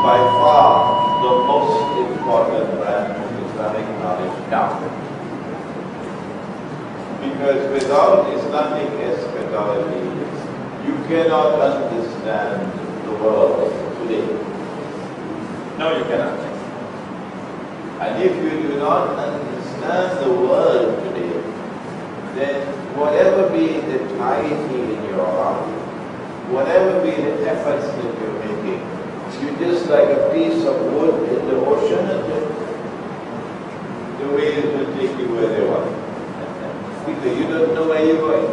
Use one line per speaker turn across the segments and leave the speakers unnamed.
by far the most important branch of Islamic knowledge now. Because without Islamic eschatology, you cannot understand the world today. No, you cannot. And if you do not understand the world today, then whatever be the piety in your heart, whatever be the efforts that you're making, you're just like a piece of wood in the ocean, and the waves will take you where they want. Because you don't know where you're going.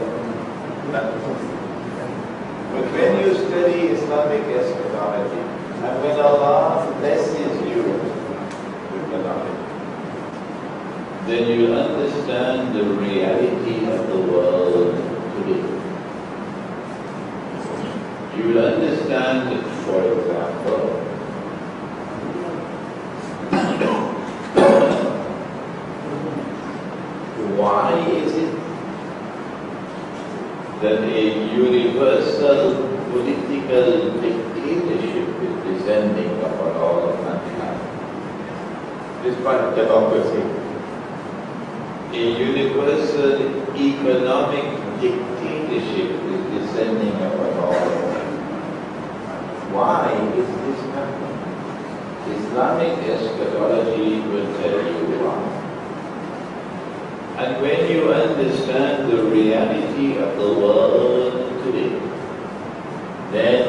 But when you study Islamic eschatology, and when Allah blesses you with the knowledge, then you understand the reality of the world today. You will understand, for example, why is it that a universal political dictatorship is descending upon all of mankind? Despite democracy, a universal economic dictatorship is descending upon all of mankind. Why is this happening? Islamic eschatology will tell you why. And when you understand the reality of the world today, then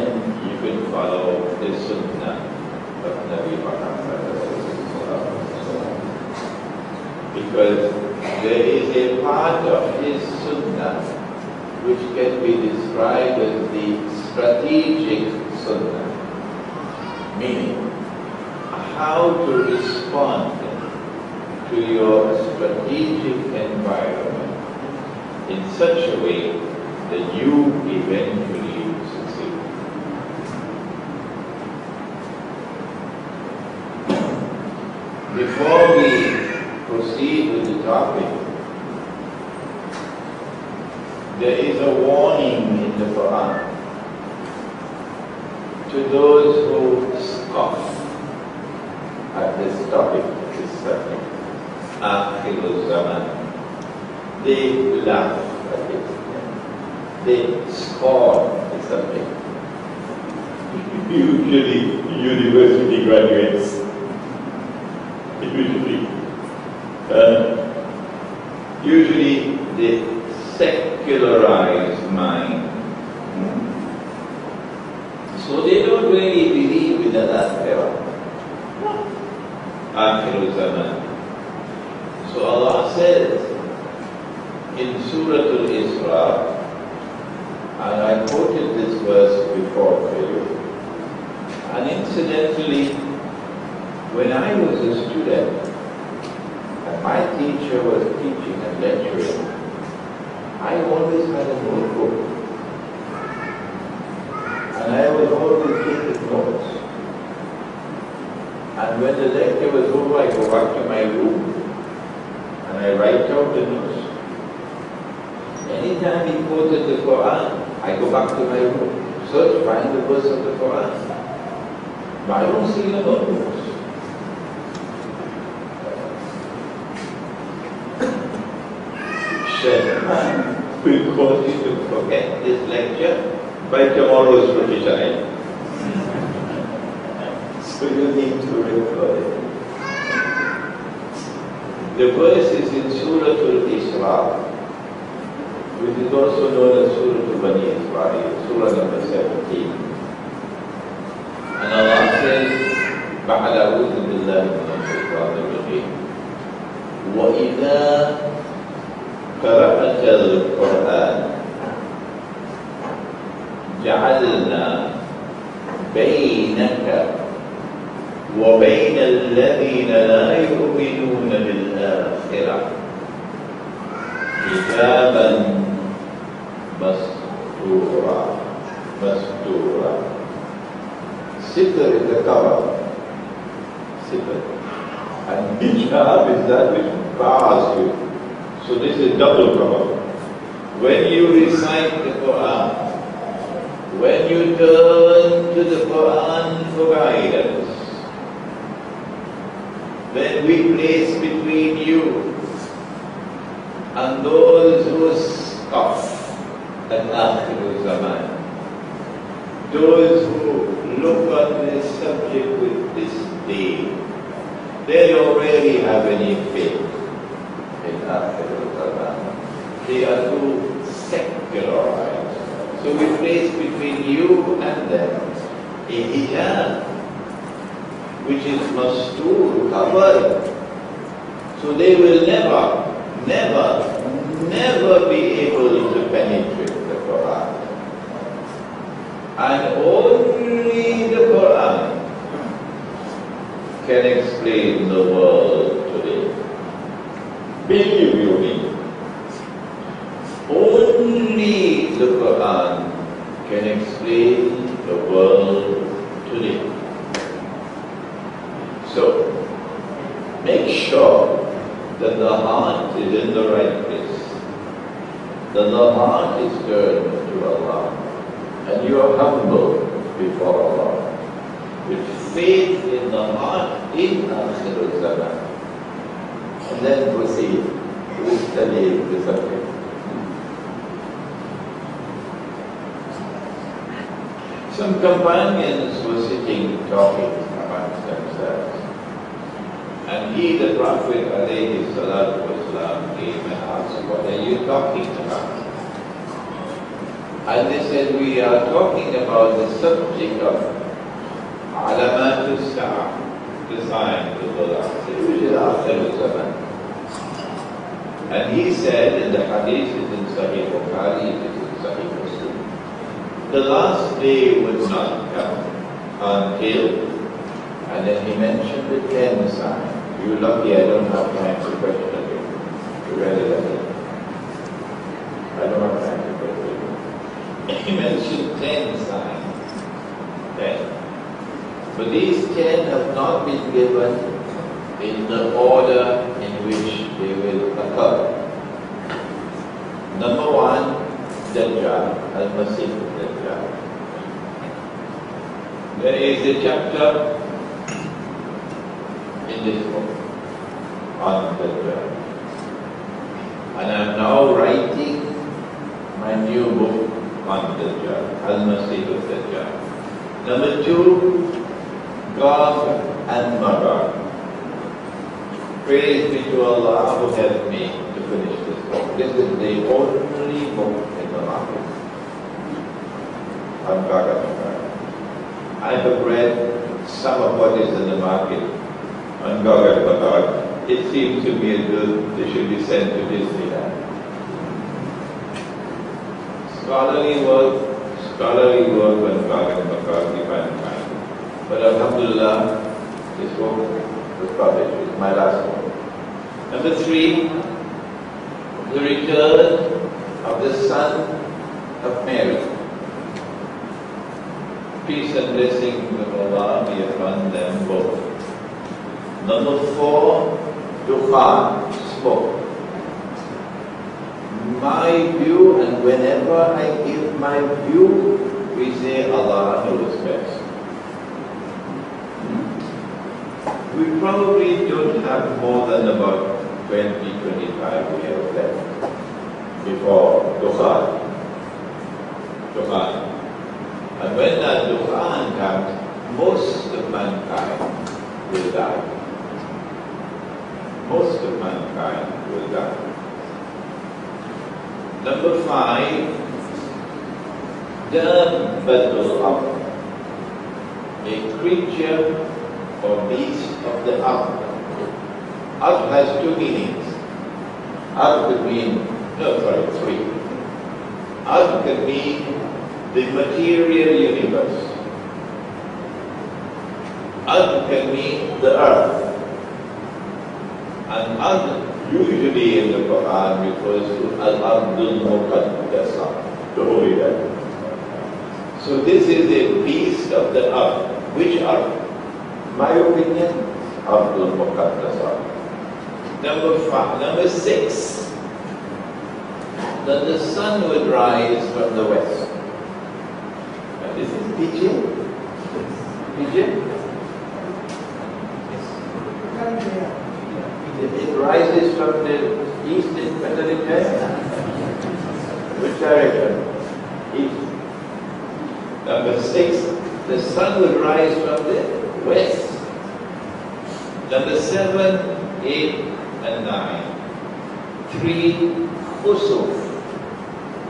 you can follow the Sunnah of Nabi Muhammad. Because there is a part of his Sunnah which can be described as the strategic Sunnah, meaning how to respond to your strategic environment in such a way that you eventually succeed. Before we proceed with the topic, there is a warning in the Quran to those who scoff at this topic, this subject. Akhir Zaman. They laugh at it. They scorn the subject. Usually university graduates. Usually the secularized mind. So they don't really believe in the Akhirah. Akhir Zaman. So Allah says in Surah Al-Isra, and I quoted this verse before for you, and incidentally, when I was a student, and my teacher was teaching and lecturing, I always had a notebook, and I was always taking notes. And when the lecture was over, I go back to my room, and I write out the notes. Anytime he quoted the Quran, I go back to my room, search, find the verse of the Quran. But I don't see the notebooks. Sheikh will cause you to forget this lecture by tomorrow's Recitation. So you need to record it. The verse is in Surah Al-Isra, which is also known as Surah Al-Bani Israel, Surah number 17. And Allah says, بَعْدَ أَعُوذُ بِاللَّهِ مِنَ الشَّيْطَانِ الرَّجِيمِ وَإِذَا قَرَأْتَ الْقُرْآنَ جَعَلْنَا بَيْنَكَ وَبَيْنَ الَّذِينَ لَا يُؤْمِنُونَ بِالْآخِرَةِ حِجَابًا مَسْتُورًا. Sitr is the cover. Sitr. And hijab is that which bars you. So this is double cover. When you recite the Quran, when you turn to the Quran for guidance, then we place between you and those who scoff at Akhir Zaman, those who look on this subject with disdain. They don't really have any faith in Akhir Zaman. They are too secularized. So we place between you and them a hijab, which is mastur, covered. So they will never be able to penetrate the Quran. And only the Quran can explain the world today. Believe you me. Only the Quran can explain the world today. So, make sure that the heart is in the right place, that the heart is turned to Allah, and you are humble before Allah, with faith in the heart in Akhir Zaman. And then proceed to study the subject. Some companions were sitting talking amongst themselves. And he, the Prophet alayhi salatu wasalam, came and asked, what are you talking about? And they said, we are talking about the subject of alamatul sa'ah, the signs of the last day, which is Akhir Zaman. And he said in the hadith, it is in Sahih Bukhari, it is in Sahih Muslim, the last day would not come until, and then he mentioned the 10 signs. You're lucky I don't have time to question you. You're really lucky. I don't have time to question you. He mentioned 10 signs. 10. But these 10 have not been given in the order in which they will occur. Number 1, Dajjal, Al-Masih Dajjal. There is a chapter in this book on Dajjal. And I am now writing my new book on Dajjal, Al-Masih Dajjal. Number 2, Gog and Magog. Praise be to Allah who helped me to finish this book. This is the only book in the market on Gog and Magog. I have read some of what is in the market on Gog and Magog. It seems to me as though they should be sent to Disneyland. Scholarly work on Gog and Magog you can find. But Alhamdulillah, this book was published. It's my last book. Number 3, the return of the son of Mary. Peace and blessings of Allah be upon them both. Number 4, Dukhan, smoke. My view, and whenever I give my view, we say Allah knows best. We probably don't have more than about 20-25 years left before Dukhan. And when that Dukhan comes, most of mankind will die. Most of mankind will die. Number 5, Dabbatul Ard, a creature or beast of the Ard. Ard has 2 meanings. Ard could mean, 3. Ard could mean the material universe. Ard can mean the earth. And Ard usually in the Quran refers to Al-Ardul Muqaddasa, the Holy Land. So this is a beast of the earth. Which earth? My opinion, Ardul Muqaddasa. Number 6, that the sun would rise from the west. This is pigeon? Pigeon? It rises from the east in Malaysia. Which direction? East. Number 6, the sun will rise from the west. Number 7, 8, and 9. 3, khusuf,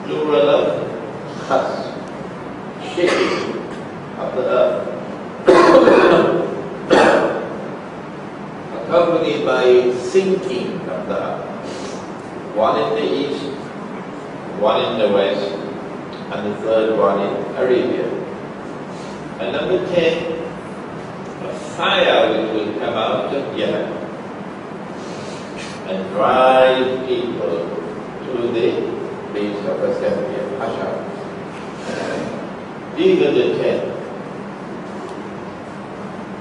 plural of khas, shaking of the earth, accompanied by sinking of the earth. One in the east, one in the west, and the third one in Arabia. And number 10, a fire which will come out of Yemen and drive people to the place of assembly of Hashar. These are the 10.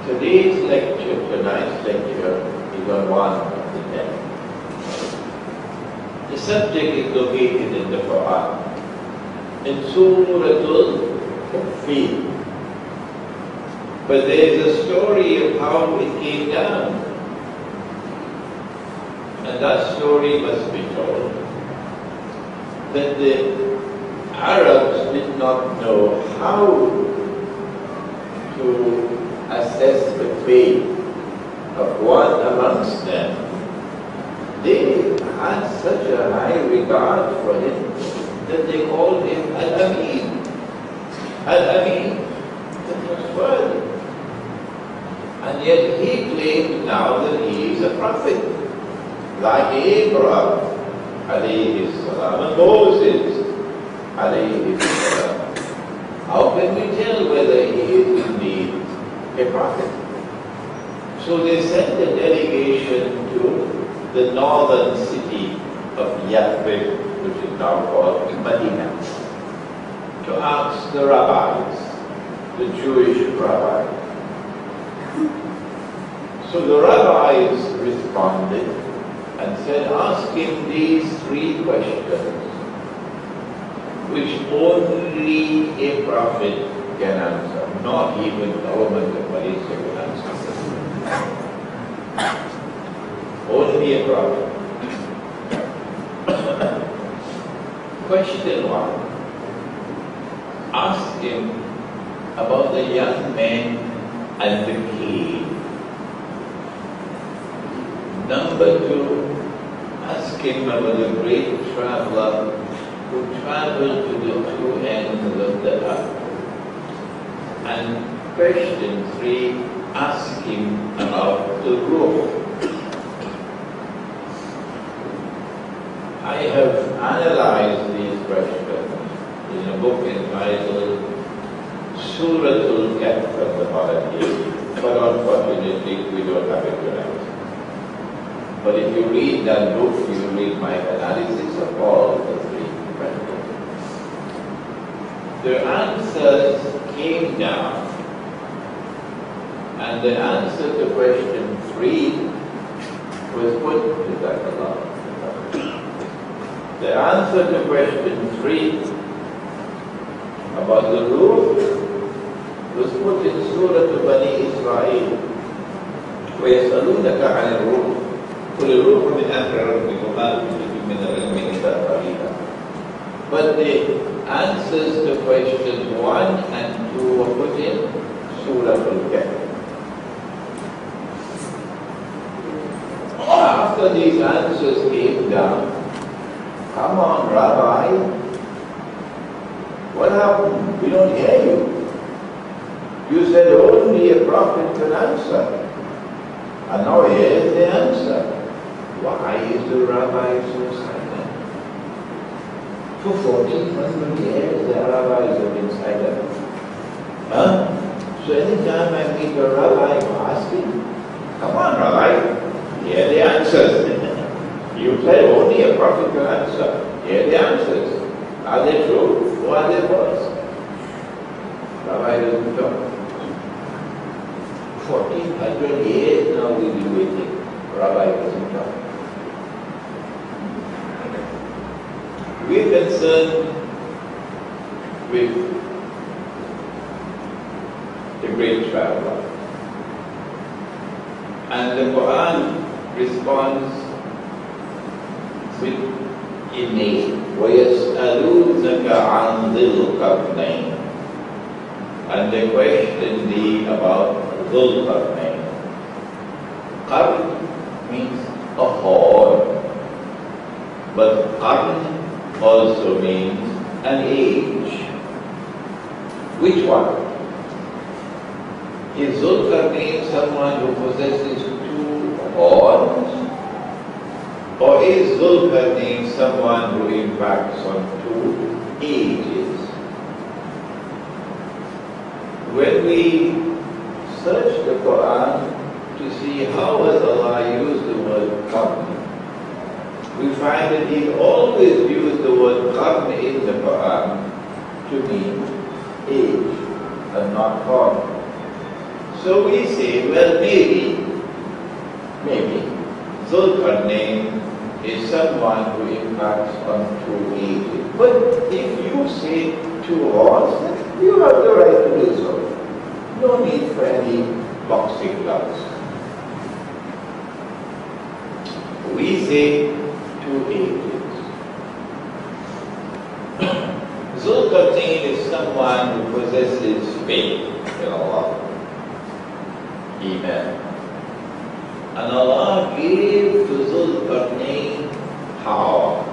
Today's lecture, tonight's lecture, is on one of the 10. The subject is located in the Quran, in Surah Al-Fātiḥah. But there is a story of how it came down. And that story must be told. That the Arabs did not know how to assess the faith of one amongst them. They had such a high regard for him that they called him Al-Amin. Al-Amin, the trustworthy. And yet he claimed now that he is a prophet, like Abraham, alayhi salam, and Moses, alayhi salam. How can we tell whether he is indeed a prophet? So they sent a delegation to the northern city of Yathrib, which is now called Medina, to ask the rabbis, the Jewish rabbis. So the rabbis responded and said, ask him these 3 questions, which only a prophet can answer, not even the government of Malaysia can answer. Only a prophet. Question 1. Ask him about the young man and the cave. Number 2, ask him about the great traveler who traveled to the 2 ends of the earth. And question 3, ask him about the ruh. I have analyzed these questions in a book entitled Surah Al-Fātiḥah, but unfortunately we don't have it tonight. But if you read that book, you will read my analysis of all the 3 questions. The answers came down, and the answer to question 3 was put to that. The answer to question 3 about the ruh was put in Surah Bani Israel, وَيَسْأَلُونَكَ عَنِ الرُّوحِ قُلِ الرُّوحُ مِنْ أَمْرِ رَبِّكَ وَمَا أُوتِيتُم مِّنَ الْعِلْمِ إِلَّا قَلِيلًا. But the answers to questions 1 and 2 were put in Surah Al-Kahf. After these answers came down, come on, Rabbi, what happened? We don't hear you. You said only a prophet can answer. And now here's the answer. Why is the Rabbi so silent? For 1400 years the rabbis have been silent. So anytime I meet a rabbi, I ask him, come on, Rabbi, here are the answers. You said only a prophet can answer. Here are the answers. Are they true or are they false? Rabbi doesn't talk. 1400 years now we'll be waiting. Rabbi doesn't talk. We're concerned with traveler. And the Quran responds with a name. وَيَسْأَلُونَكَ عَنْ ذِي الْقَرْنَيْنِ. And they question thee about Dhul Qarnayn. Qarn means a horn, but Qarn also means an age. Which one? Is Dhul Qarnayn someone who possesses two horns? Or is Dhul Qarnayn someone who impacts on two ages? When we search the Quran to see how has Allah used the word qarn, we find that He always used the word qarn in the Quran to mean age and not horn. So we say, well, maybe Dhul Qarnayn is someone who impacts on two ages. But if you say two horns, then you have the right to do so. No need for any boxing gloves. We say two ages. Dhul Qarnayn is someone who possesses faith in Allah. Amen. And Allah gave to Dhul Qarnayn power.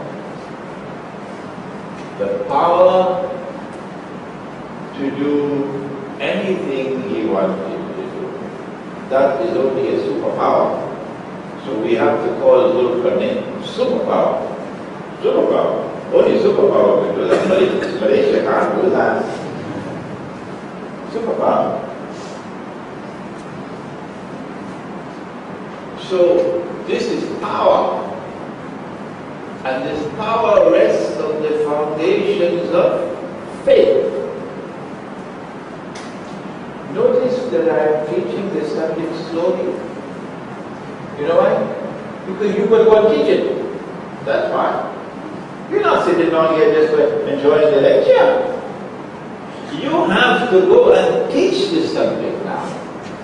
The power to do anything he wanted to do. That is only a superpower. So we have to call Dhul Qarnayn superpower. Superpower. Only superpower can do that. Malaysia can't do that. Superpower. So this is power. And this power rests on the foundations of faith. Notice that I am teaching this subject slowly. You know why? Because you will go and teach it. That's why. You're not sitting down here just enjoying the lecture. You have to go and teach this subject now.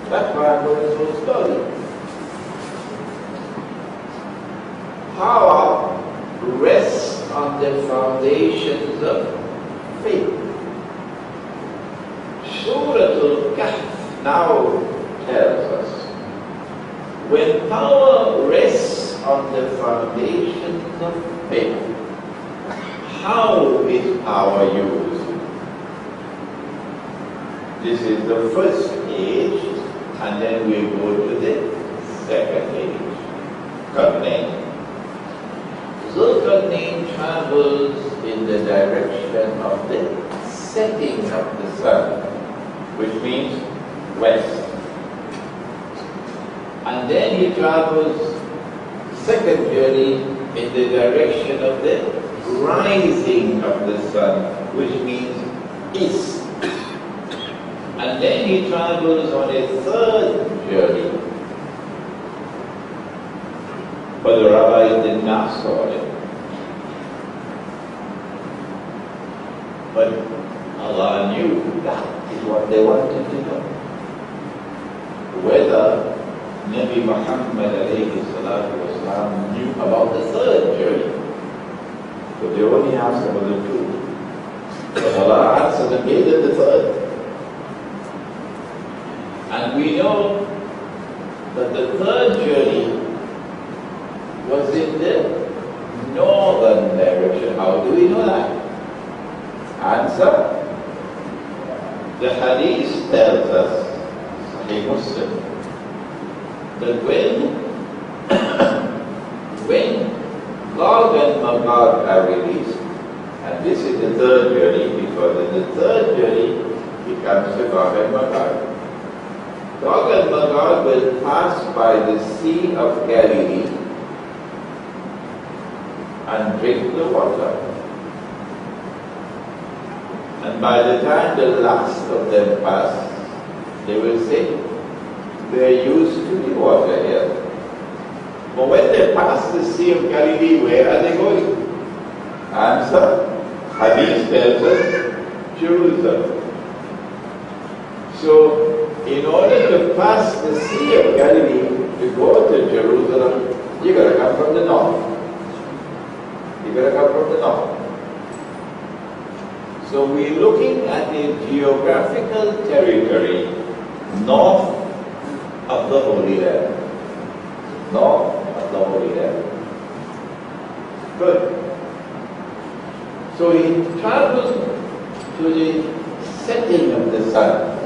That's why I'm going so slowly. Power rests on the foundations of faith. Surah Al-Kahf now tells us, when power rests on the foundations of faith, how is power used? This is the first age, and then we go to the second age. Qarnayn. Dhul Qarnayn travels in the direction of the setting of the sun, which means west. And then he travels second journey in the direction of the rising of the sun, which means east. And then he travels on a third journey. But the rabbis did not saw it. But Allah knew that is what they wanted to know. Whether Nabi Muhammad alayhi salatu wasalam knew about the third journey. But they only asked about the two. But Allah answered and gave them the third. And we know that the third journey was in the northern direction. How do we know that? Answer. The hadith tells us, Sahih Muslim, that when Gog and Magog are released, and this is the third journey, because in the third journey it comes to Gog and Magog. Gog and Magog will pass by the Sea of Galilee and drink the water. And by the time the last of them pass, they will say, we're used to the water here. But when they pass the Sea of Galilee, where are they going? Answer, Hadith tells us, Jerusalem. So, In order to pass the Sea of Galilee to go to Jerusalem, you got to come from the north. You got to come from the north. So we're looking at a geographical territory north of the Holy Land. North of the Holy Land. Good. So he traveled to the setting of the sun.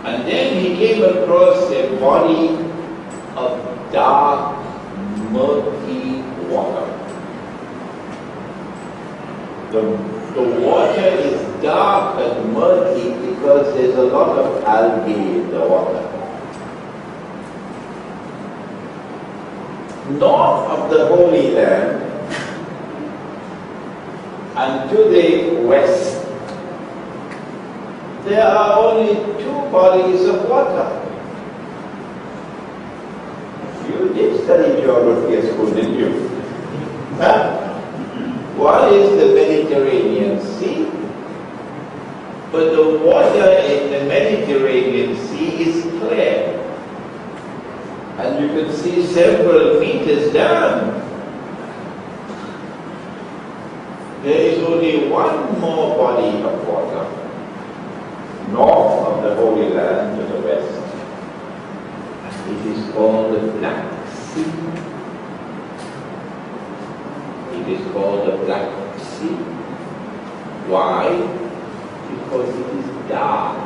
And then he came across a body of dark, murky water. The water is dark and murky because there's a lot of algae in the water. North of the Holy Land and to the west, there are only two bodies of water. You did study geography at school, didn't you? Huh? One is the Mediterranean Sea, but the water in the Mediterranean Sea is clear. And you can see several meters down. There is only one more body of water, north of the Holy Land to the west. And it is called the Black Sea. It is called the Black Sea. Why? Because it is dark,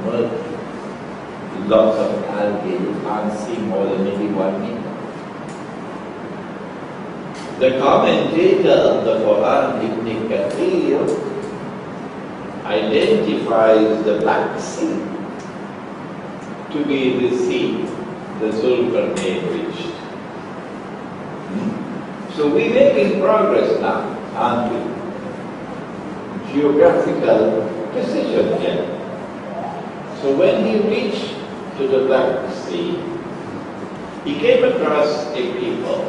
murky, lots of algae. You can't see more than maybe 1 meter. The commentator of the Quran, Ibn Kathir, identifies the Black Sea to be the sea the Zulkarnain reached. So we're making progress now, aren't we? Geographical precision here. So when he reached to the Black Sea, he came across a people,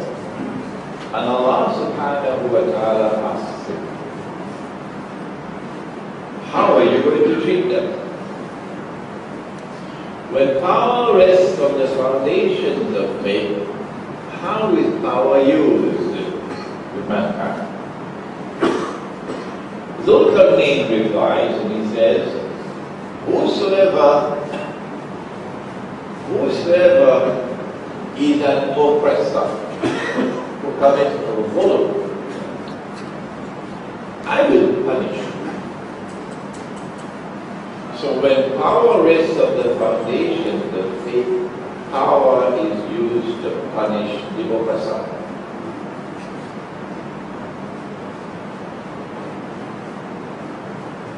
and Allah subhanahu wa ta'ala asked him, how are you going to treat them? When power rests on the foundations of faith, how is power used with mankind? Zulkarnain replies and he says, whosoever is an oppressor who commits zulm, I will punish him. So when power rests on the foundations of faith, power is used to punish the oppressor.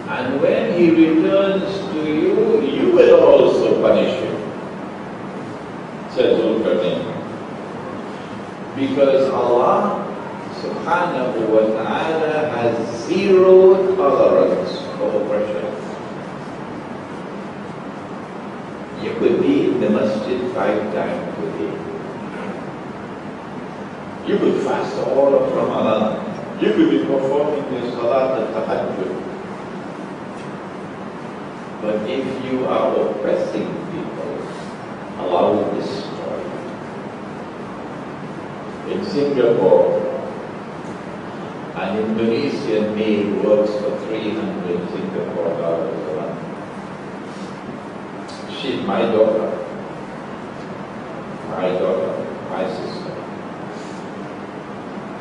And when he returns to you, you will also punish him, says Zulkarnain. Because Allah subhanahu wa ta'ala has zero tolerance for oppression. You could be in the masjid 5 times a day. You could fast all of Ramadan. You could be performing the salāt al-tahajjud. But if you are oppressing people, Allah will destroy you. In Singapore, an Indonesian maid works for 300 Singapore dollars a month. She's my daughter, my sister.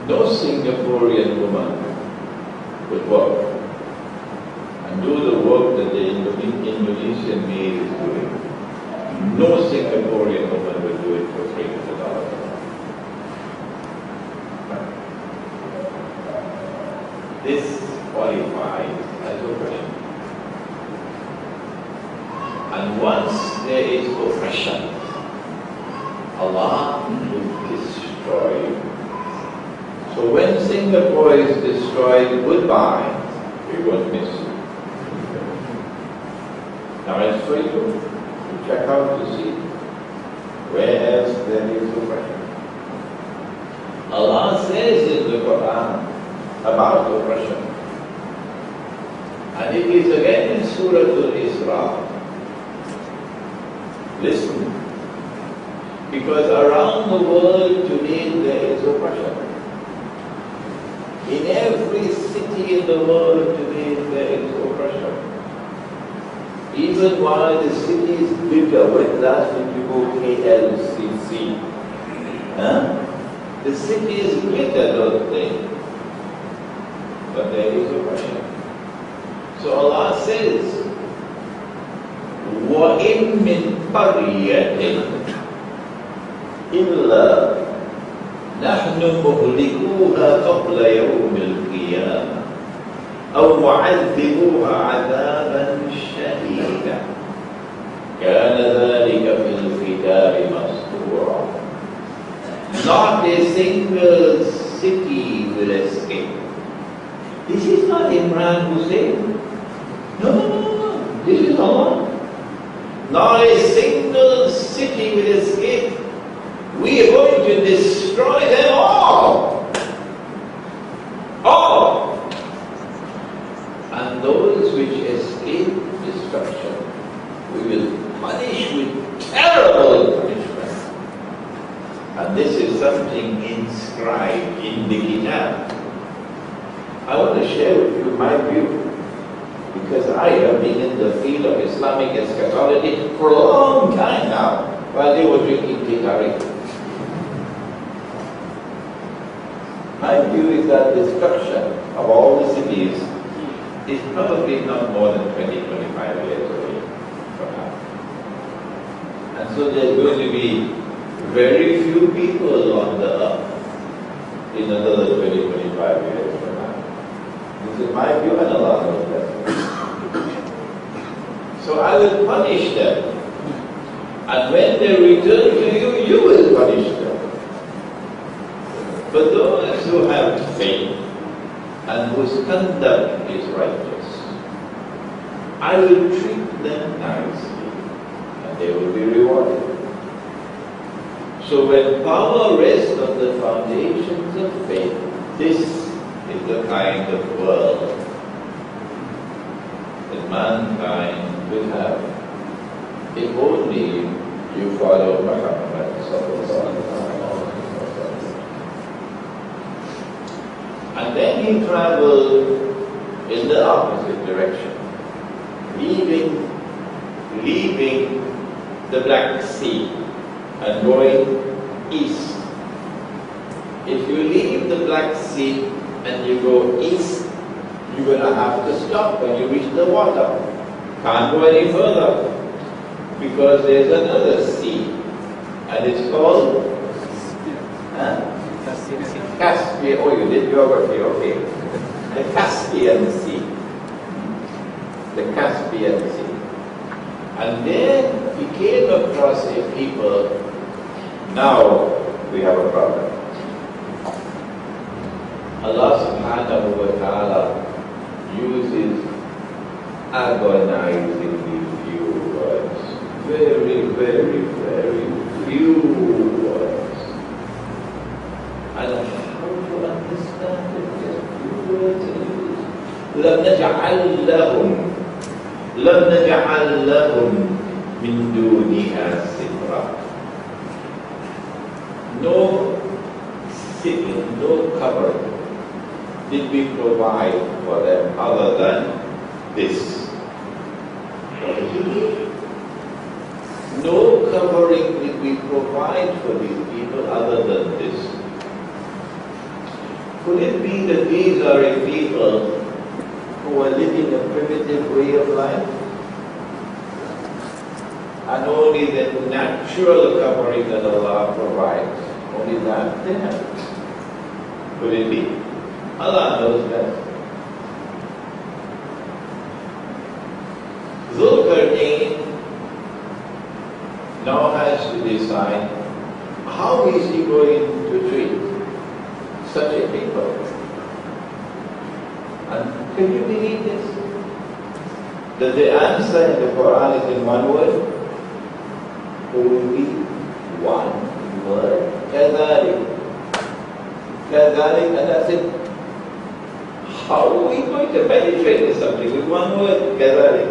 No Singaporean woman would work and do the work that the Indonesian maid is doing. No Singaporean woman will do it for $300 a month. This qualifies as oppression. And once there is oppression, Allah will destroy you. So when Singapore is destroyed, goodbye, we won't miss you. Now it's for you to check out to see where else there is oppression. Allah says in the Quran about oppression, and it is again in Surah Al-Isra, Listen. Because around the world today there is oppression. In every city in the world today there is oppression. Even while the cities glitter, when last did you go KLCC? The cities glitter, don't they? But there is oppression. So Allah says, وَإِن مِّن قَرْيَةٍ إِلَّا نَحْنُ مُهْلِكُوهَا قَبْلَ يَوْمِ الْقِيَامَةِ أَوْ مُعَذِّبُوهَا عَذَابًا شَدِيدًا كَانَ ذَلِكَ فِي الْكِتَابِ مَسْطُورًا. Not a single city will escape. This is not Imran Hosein. No. This is Allah. Not a single city will escape. We are going to destroy them all. All. And those which escape destruction, we will punish with terrible punishment. And this is something inscribed in the Kitab. I want to share with you my view, because I have been in the field of Islamic eschatology for a long time now, while they were drinking tea. My view is that destruction of all the cities is probably not more than 20-25 years away from now. And so there's going to be very few people on the earth in another 20-25 years from now. This is my view, and Allah knows that. So I will punish them. And when they return to you, you will punish them. But those who have faith and whose conduct is righteous, I will treat them nicely, and they will be rewarded. So when power rests on the foundations of faith, this is the kind of world that mankind will have, if only you follow Muhammad sallallahu alaihi wasallam. And then he traveled in the opposite direction, leaving the Black Sea and going east. If you leave the Black Sea and you go east, you're going to have to stop when you reach the water. Can't go any further, because there's another sea, and it's called Caspian. Oh, you did geography, okay. The Caspian Sea. The Caspian Sea. And then he came across a people. Now we have a problem. Allah subhanahu wa ta'ala uses agonizingly few words. Very, very, very few words. And how to understand it? Just few words. لَمْ نَجْعَلْ لَهُمْ مِنْ دُونِهَا سِتْرًا. No sitting, no covering did we provide for them other than this. No covering did we provide for these people other than this. Could it be that these are a people who are living a primitive way of life, and only the natural covering that Allah provides, only that they have? Could it be? Allah knows best. Zulkarnain now has to decide how is he going to treat such a people. And can you believe this? That the answer in the Quran is in one word? Only one word. كَذَلِكَ. كَذَلِكَ, and that's it. How are we going to penetrate this subject with one word? كَذَلِكَ.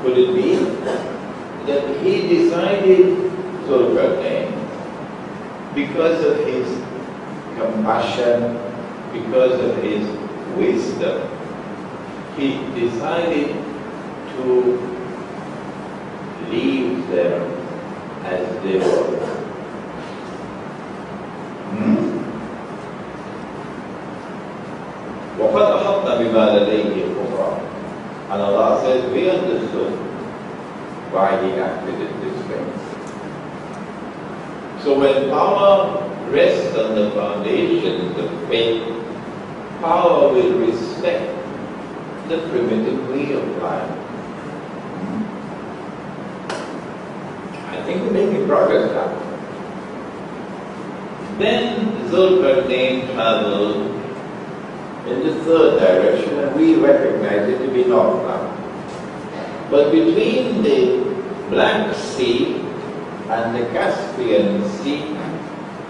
Could it be that he decided, Zulkarnain, because of his compassion, because of his wisdom, he decided to leave them as they were. وَقَدْ أَحَطْنَا بِمَا لَدَيْهِ خُبْرًا. And Allah says, we understood why he acted in this way. So when power rests on the foundations of faith, power will respect the primitive way of life. I think we're making progress now. Then Zulkarnain traveled in the third direction, and we recognize it to be north now. But between the Black Sea and the Caspian Sea,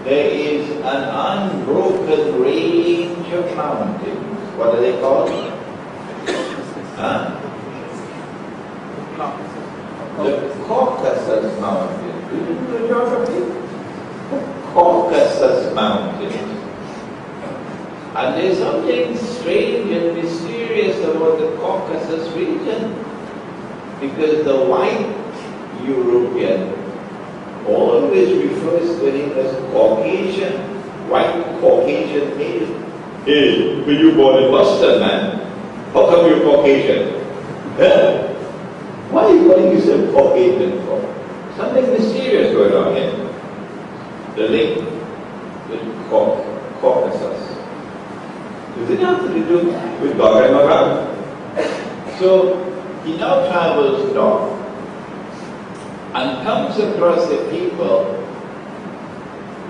there is an unbroken range of mountains. What are they called? The Caucasus Mountains. Do you know geography? Caucasus Mountains. And there's something strange and mysterious about the Caucasus region, because the white European always refers to him as Caucasian, white Caucasian male. Hey, were you born in Boston, man? How come you're Caucasian? Huh? Why are you calling yourself Caucasian for? Something mysterious going on here. The link with Caucasus. Does it have to do with Gog and Magog? So he now travels north and comes across a people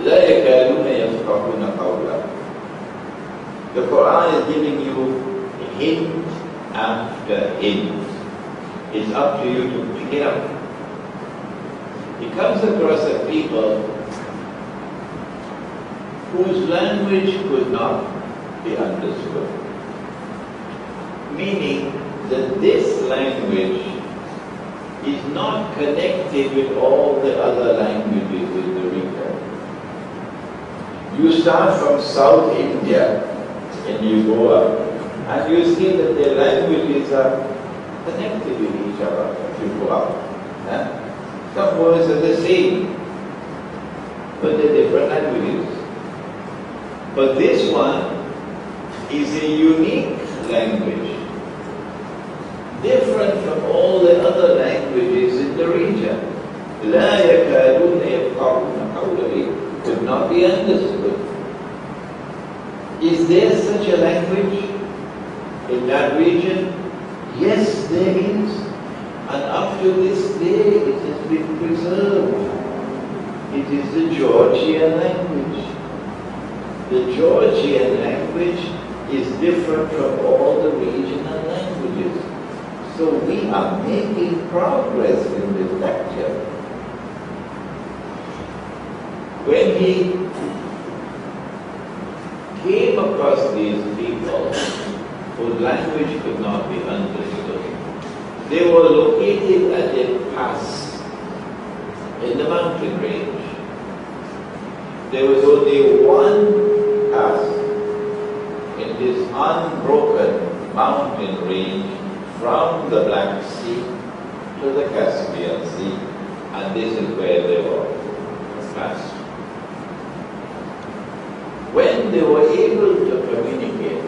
لا يكادون يفقهون قولا. The Quran is giving you hint after hint. It's up to you to pick it up. He comes across a people whose language could not be understood. Meaning that this language is not connected with all the other languages in the region. You start from South India and you go up, and you see that their languages are connected with each other if you go up. Some words are the same, but they're different languages. But this one is a unique language, different from all the other languages in the region. لا يكادون يفقهون قولا, could not be understood. Is there such a language in that region? Yes, there is. And up to this day it has been preserved. It is the Georgian language. The Georgian language is different from all the regional languages. So we are making progress in this lecture. When he came across these people whose language could not be understood, they were located at a pass in the mountain range. There was only one pass in this unbroken mountain range from the Black Sea to the Caspian Sea, and this is where they were passed. When they were able to communicate,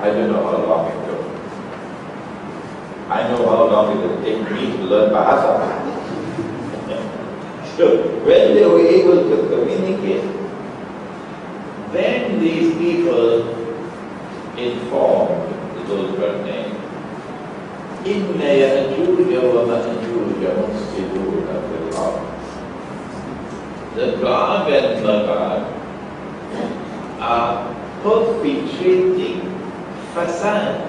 I don't know how long it took. I know how long it would take me to learn Bahasa. So when they were able to communicate, then these people informed those Zulkarnain, إِنَّ يَأْجُوجَ وَمَأْجُوجَ مُفْسِدُونَ فِي الْأَرْضِ. The Gog and Magog are perpetrating fasad.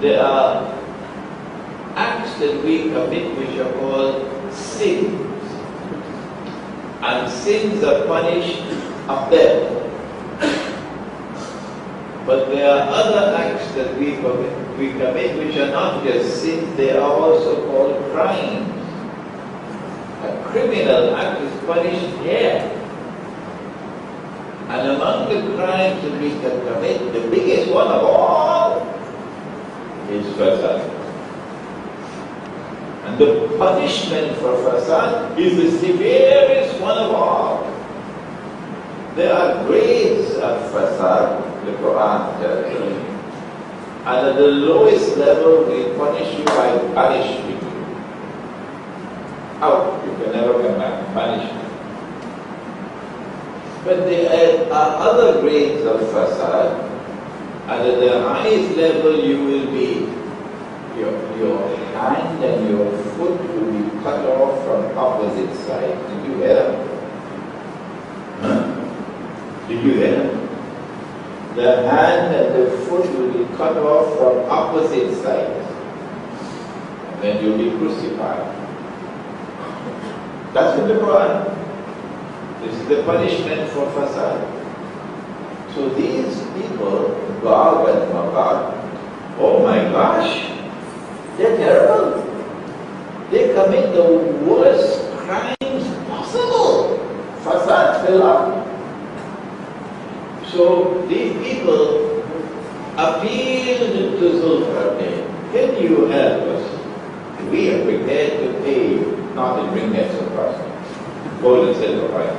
There are acts that we commit which are called sins. And sins are punished of death. But there are other acts that we commit we commit which are not just sins, they are also called crimes. A criminal act is punished here. And among the crimes that we can commit, the biggest one of all is fasad. And the punishment for fasad is the severest one of all. There are grades of fasad, the Quran tells us. And at the lowest level, we punish you by banishing you. Out, you can never come back, punishment. But there are other grades of fasad, and at the highest level you will be, your hand and your foot will be cut off from opposite sides. Did you hear that? Huh? Did you hear that? The hand and the foot will be cut off from opposite sides. And then you'll be crucified. That's in the Quran. This is the punishment for fasad. So these people, Gog and Magog, oh my gosh, they're terrible. They commit the worst crimes possible. Fasad fell up. So these people appealed to Zulkarnain. Can you help us? We are prepared to pay you, not in ringgits of course, gold and silver, right?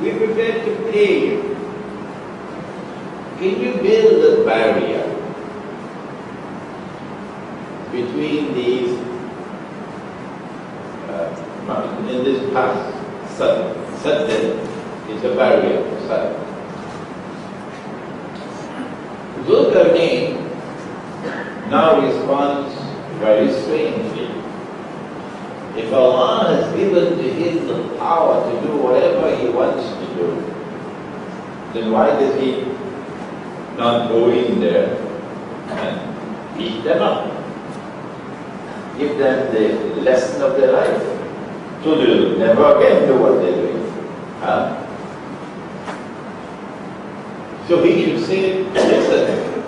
We are prepared to pay you. Can you build a barrier between these, in this pass, Sadden is a barrier for Sadden. Zulkarnain now responds very strangely. If Allah has given to him the power to do whatever he wants to do, then why does he not go in there and beat them up? Give them the lesson of their life, so they'll never again do what they're doing. Huh? So he should say, listen,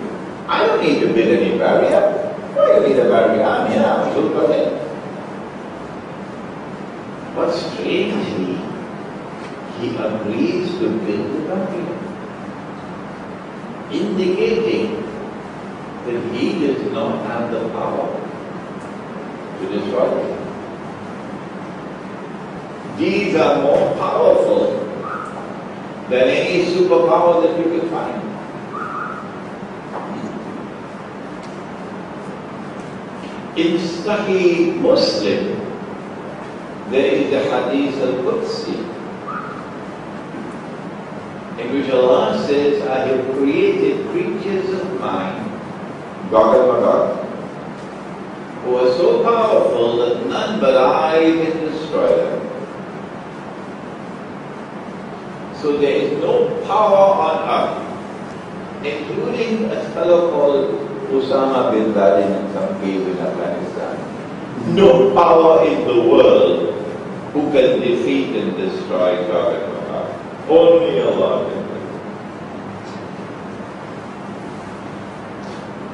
I don't need to build any barrier. Why do you need a barrier? I'm here, I'm Zulkarnain. But strangely, he agrees to build the barrier, indicating that he does not have the power to destroy them. These are more powerful than any superpower that you can find. In Sahih Muslim, there is a hadith al-Qudsi in which Allah says, I have created creatures of mine, Gog and Magog, who are so powerful that none but I can destroy them. So there is no power on earth, including a fellow called Osama bin Laden in some cave in Afghanistan. No power in the world who can defeat and destroy Gog and Magog. Only Allah can do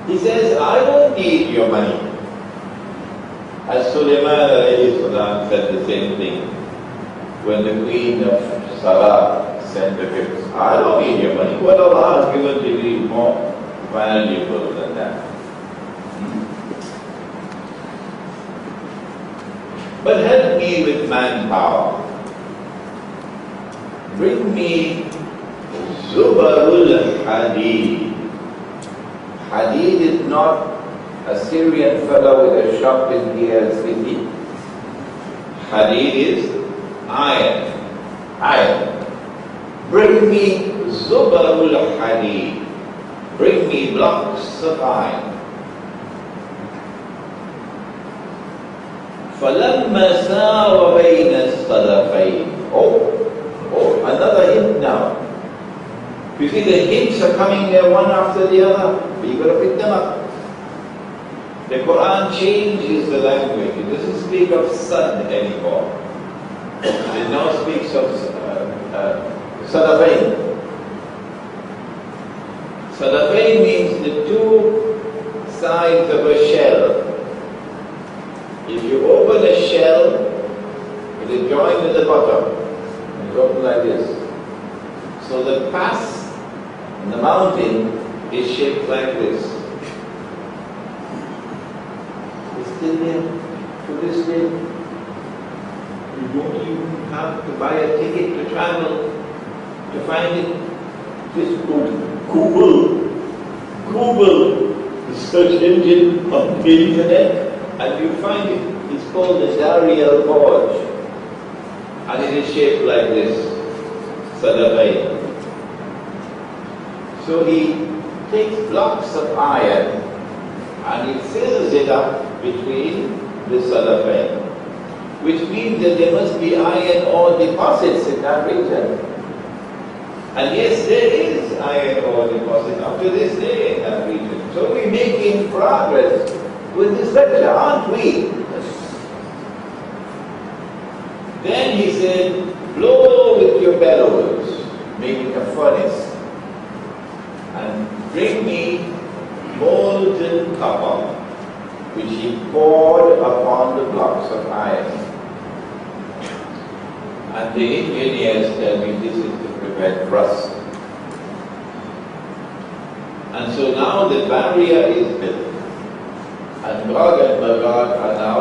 it. He says, I don't need your money. As Sulaiman alayhi salam said the same thing when the queen of Salah sent the gifts. I don't need your money. What Allah has given to me is more valuable than that. But help me with manpower. Bring me Zubarul Hadid. Hadid is not a Syrian fellow with a shop in city. Hadid is iron. Iron. Bring me Zubarul Hadid. Bring me blocks of iron. فَلَمَّا سَارَ بَيْنَ الصَّدَفَيْنِ Oh, another hint now. You see the hints are coming there one after the other, but you've got to pick them up. The Quran changes the language. It doesn't speak of sun anymore. It now speaks of Sadafain. Sadafain means the two sides of a shell. If you open a shell, it is joined at the bottom. It's open like this. So the pass in the mountain is shaped like this. It's still there to this day. You don't even have to buy a ticket to travel to find it. Just Google the search engine on the internet and you find it. It's called the Dariel Gorge and it is shaped like this, Sadaqain. So he takes blocks of iron and he fills it up between the Sadaqain, which means that there must be iron ore deposits in that region. And yes, there is iron ore deposit up to this day in that region. So we're making progress with this lecture, aren't we? Then he said, blow with your bellows, making a furnace, and bring me molten copper, which he poured upon the blocks of iron. And the engineers tell me this is to prevent rust. And so now the barrier is built. And Magog and Magog are now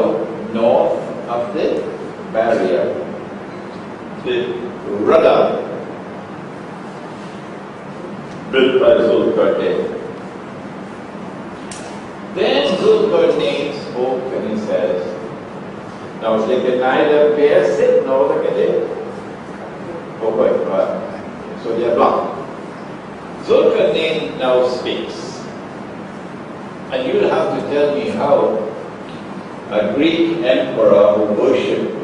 north of the barrier. The rudder built by Zulkarnain. Then Zulkarnain spoke and he says, now they can neither pierce it nor they can live. Oh wait, so they are blocked. Zulkarnain now speaks. And you'll have to tell me how a Greek emperor who worshipped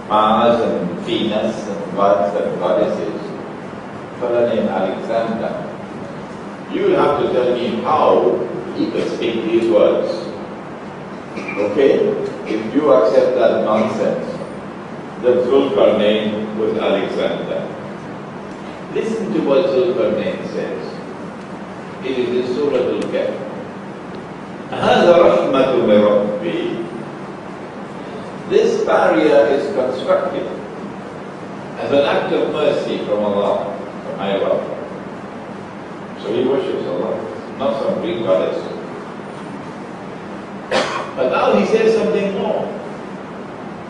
Mars and Venus and gods and goddesses, a fellow named Alexander, you'll have to tell me how he could speak these words. Okay? If you accept that nonsense, that Zulkarnain was Alexander. Listen to what Zulkarnain says. It is in Surah Al-Kahf. هذا رحمة من ربي. This barrier is constructed as an act of mercy from Allah, from my Lord. So he worships Allah, not some Greek goddess. But now he says something more,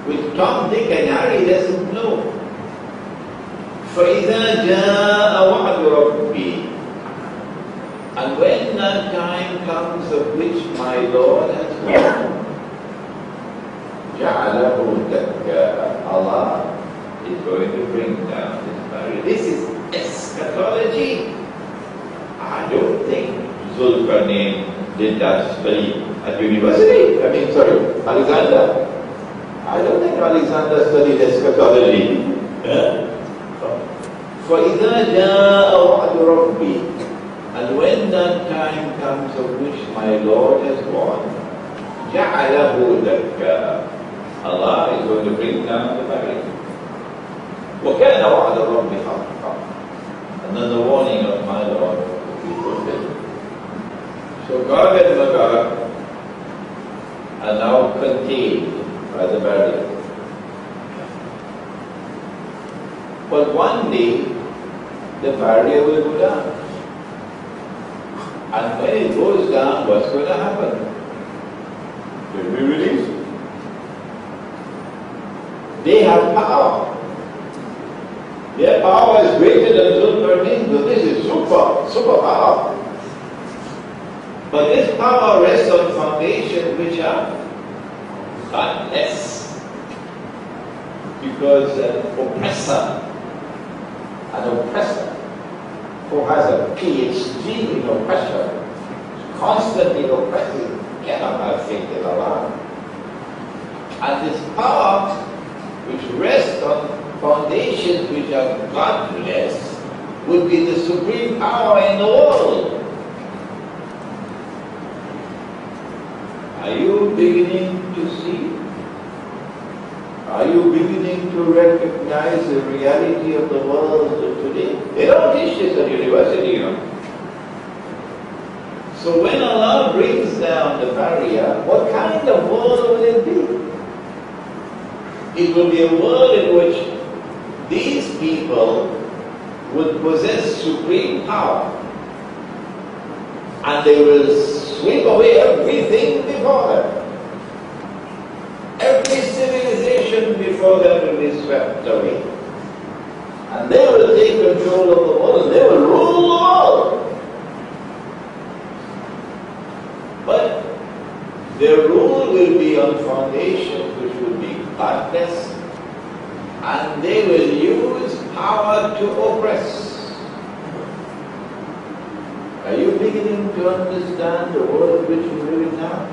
which Tom, Dick and Harry doesn't know. فَإِذَا جَاءَ وَعْدُ رَبِّي. And when that time comes of which my Lord has come, جَعَلَهُ دَكَّا. Allah is going to bring down this barrier. This is eschatology. I don't think Zulkarnain did that study at university. Alexander. I don't think Alexander studied eschatology. فَإِذَا جَاءَ وَعْدُ رَبِّي. And when that time comes of which my Lord has gone, جَعَلَهُ دَكَّا. Allah is going to bring down the barrier. وَكَانَ وَعْدَ رَبِّ حَقًّا. And then the warning of my Lord will be fulfilled. So God and Magog are now contained by the barrier. But one day, the barrier will go down. And when it goes down, what's going to happen? They will be released. They have power. Their power is greater than Zulkarnain, so this is super power. But this power rests on foundations which are godless. Because an oppressor who has a PhD in oppression, constantly oppressing, cannot have faith in Allah. And this power, which rests on foundations which are godless, would be the supreme power in the world. Are you beginning to see? Are you beginning to recognize the reality of the world of today? They don't teach this at university, So when Allah brings down the barrier, what kind of world will it be? It will be a world in which these people would possess supreme power, and they will sweep away everything before them. Every civilization before them will be swept away. And they will take control of the world, and they will rule the world. But their rule will be on foundations which will be badness, and they will use power to oppress. Are you beginning to understand the world which you live in now?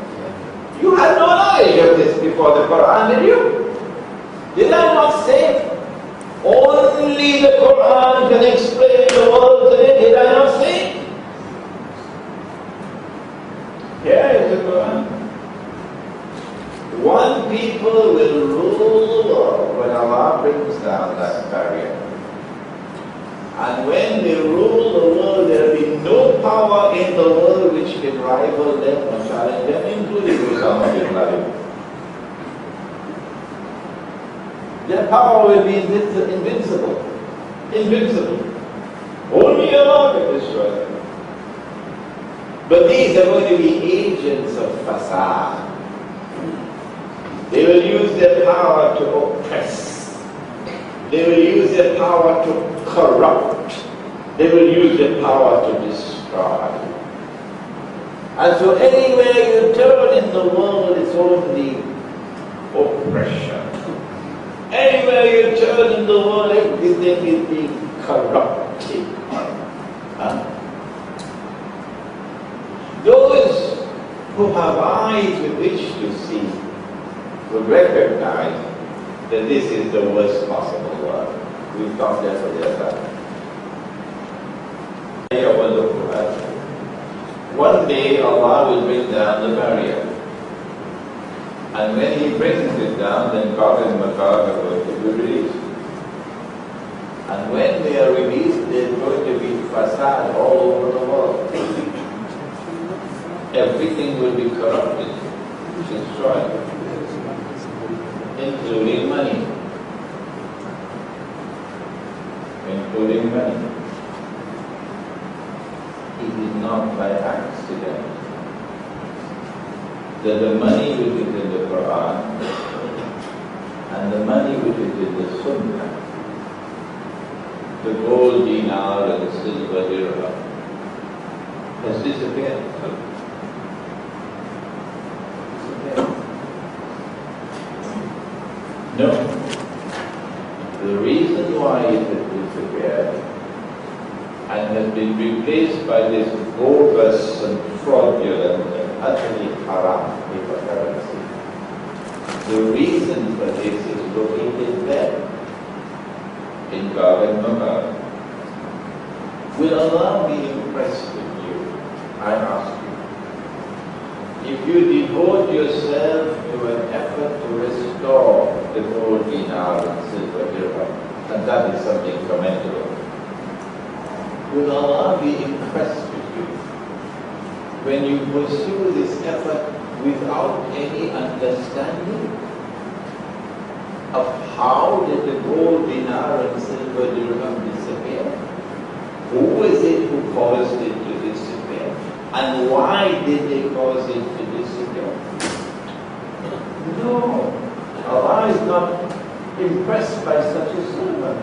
You had no knowledge of this before the Quran, did you? Did I not say only the Quran can explain the world today? Did I not say? Here is the Quran. One people will rule the world when Allah brings down that barrier. And when they rule the world, there will be no power in the world which can rival them or challenge them, including Osama bin Laden. Their power will be invincible. Invincible. Only Allah can destroy them. But these are going to be agents of fasad. They will use their power to oppress. They will use their power to corrupt. They will use their power to destroy. And so anywhere you turn in the world, it's only oppression. Anywhere you turn in the world, everything is being corrupted. Huh? Those who have eyes with which to see will recognize that this is the worst possible world. We've talked there for the other time. One day Allah will bring down the barrier. And when He brings it down, then Magog and Magog are going to be released. And when they are released, there's going to be fasad all over the world. Everything will be corrupted, destroyed, including money. Including money. It is not by accident that the money which is in the Quran and the money which is in the Sunnah, the gold dinar and the silver dirham, has disappeared. No. The reason why it has disappeared and has been replaced by this bogus and fraudulent and utterly haram paper currency, the reason for this is located there, in Magog and Magog. Will Allah be impressed with you? I ask you. If you devote yourself to an effort to restore the gold dinar and silver dirham, and that is something commendable, will Allah be impressed with you when you pursue this effort without any understanding of how did the gold dinar and silver dirham disappear? Who is it who caused it to disappear? And why did they cause it to disappear? No. Allah is not impressed by such a servant.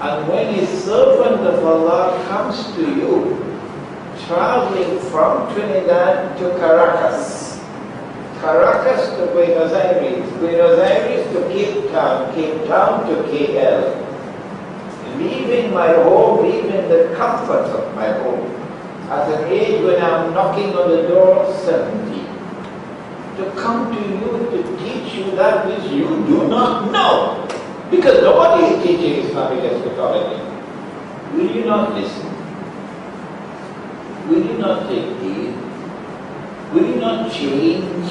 And when a servant of Allah comes to you, traveling from Trinidad to Caracas, Caracas to Buenos Aires to Cape Town to KL, leaving my home, leaving the comfort of my home, at an age when I'm knocking on the door of 70, to come to you to teach you that which you do not know, because nobody is teaching Islamic eschatology. Will you not listen? Will you not take heed? Will you not change?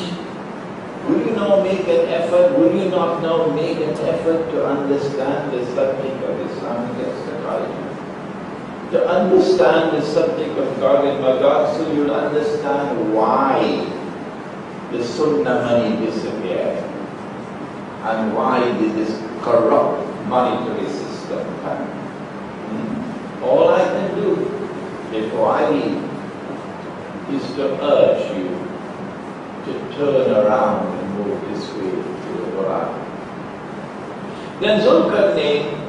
Will you not make an effort? Will you not now make an effort to understand the subject of Islamic eschatology? To understand the subject of Gog and Magog, so you'll understand why the Sunnah money disappeared and why did this corrupt monetary system come. All I can do before I leave is to urge you to turn around and move this way to the Quran. Then Zulkarnain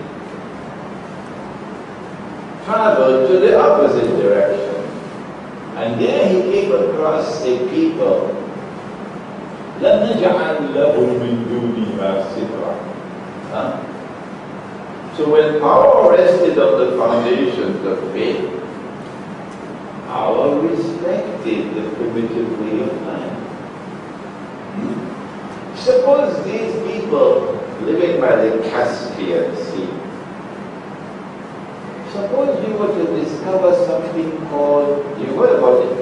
traveled to the opposite direction, and there he came across a people. لَمْ نَجْعَلْ لَهُمْ مِنْ دُونِهَا سِتْرًا. So when power rested on the foundations of faith, power respected the primitive way of life. Suppose these people living by the Caspian Sea, suppose you were to discover something called, you heard about it,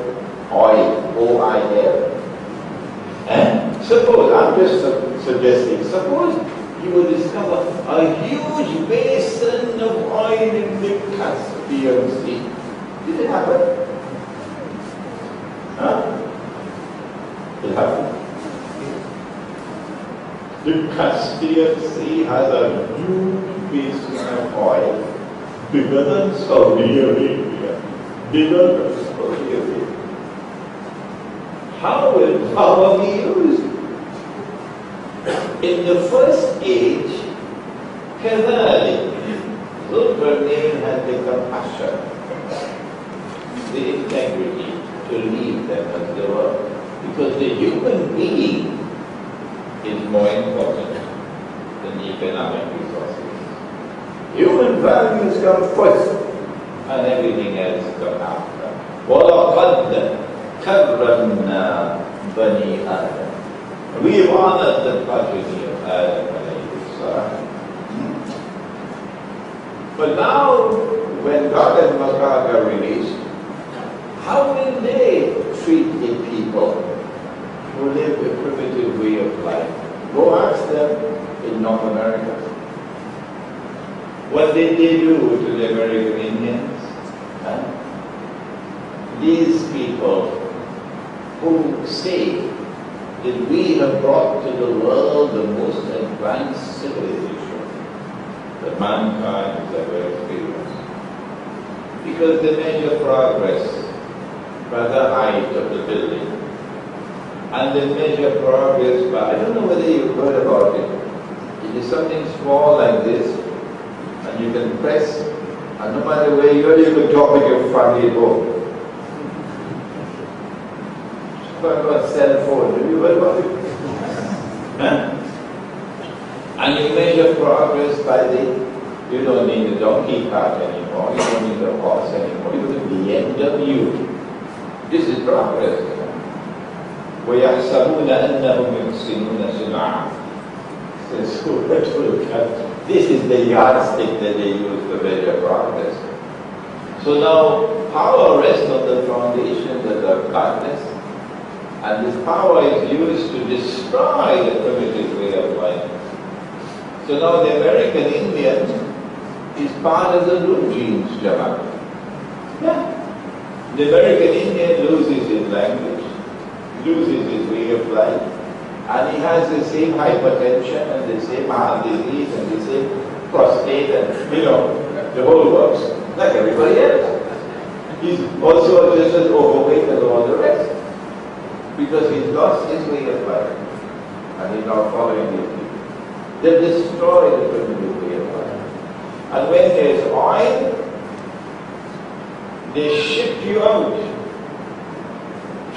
oil, O-I-L. Suppose, I'm just suggesting, suppose you will discover a huge basin of oil in the Caspian Sea. Did it happen? It happened. The Caspian Sea has a huge basin of oil, bigger than Saudi Arabia, bigger than Saudi Arabia. How will power be used? In the first age, كذلك Zulkarnain had the compassion, the integrity to leave them as they were, because the human being is more important than economic resources. Human values come first, and everything else comes after. وَلَقَدْ كَرَّمْنَا بَنِي آدَمَ. We have honored the progeny of Adam alayhi salam. But now, when Gog and Magog are released, how will they treat the people who live a primitive way of life? Go ask them in North America. What did they do to the American Indians? These people who say that we have brought to the world the most advanced civilization that mankind has ever experienced. Because they measure progress by the height of the building. And they measure progress by, I don't know whether you've heard about it. It is something small like this, and you can press, and no matter where you are, you can drop it your family home. About cell phone, have you heard about it? And you measure progress by the, you don't need the donkey cart anymore, you don't need the horse anymore, you don't need the BMW. This is progress. وَيَحْسَبُونَ أَنَّهُمْ يُحْسِنُونَ صُنْعًا. This is the yardstick that they use to measure progress. So now, power rests on the foundation that are godless, and this power is used to destroy the primitive way of life. So now the American Indian is part of the blue jeans Jamaat. Yeah. The American Indian loses his language, loses his way of life, and he has the same hypertension and the same heart disease and the same prostate and, the whole works, like everybody else. He's also just as overweight as all the rest, because he's lost his way of life and he's not following these people. They destroy the primitive way of life. And when there's oil, they ship you out,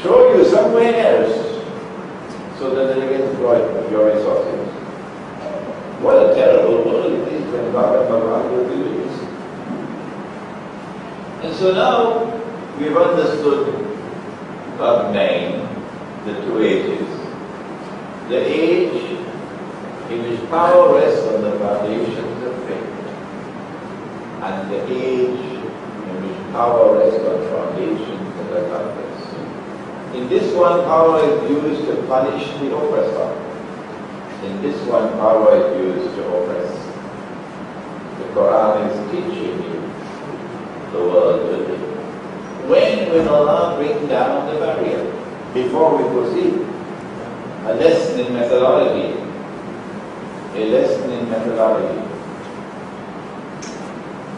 throw you somewhere else, so that they can exploit your resources. What a terrible world it is when God and Magog will be released. And so now we've understood of name, the two ages. The age in which power rests on the foundations of faith, and the age in which power rests on foundations that are godless. In this one, power is used to punish the oppressor. In this one, power is used to oppress. The Quran is teaching you the world today. When will Allah bring down the barrier? Before we proceed, a lesson in methodology. A lesson in methodology.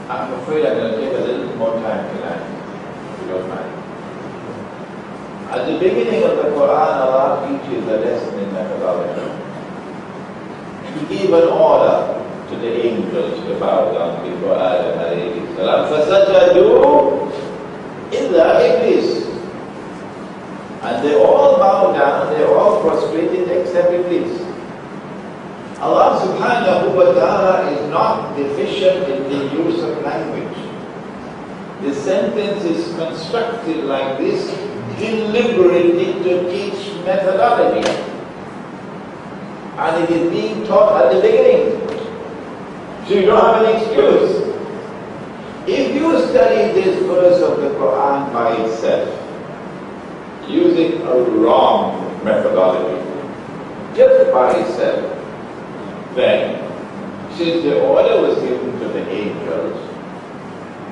I'm afraid I'm going to take a little more time tonight, if you don't mind. At the beginning of the Quran, Allah teaches a lesson in methodology. He gave an order to the angels to bow down before Adam alayhi salam. فَسَجَدُوا إِلَّا إِبْلِيسَ. And they all bowed down, they all prostrated except Iblis. Allah subhanahu wa ta'ala is not deficient in the use of language. The sentence is constructed like this deliberately to teach methodology. And it is being taught at the beginning. So you don't have an excuse. If you study this verse of the Quran by itself, using a wrong methodology, just by itself, then, since the order was given to the angels,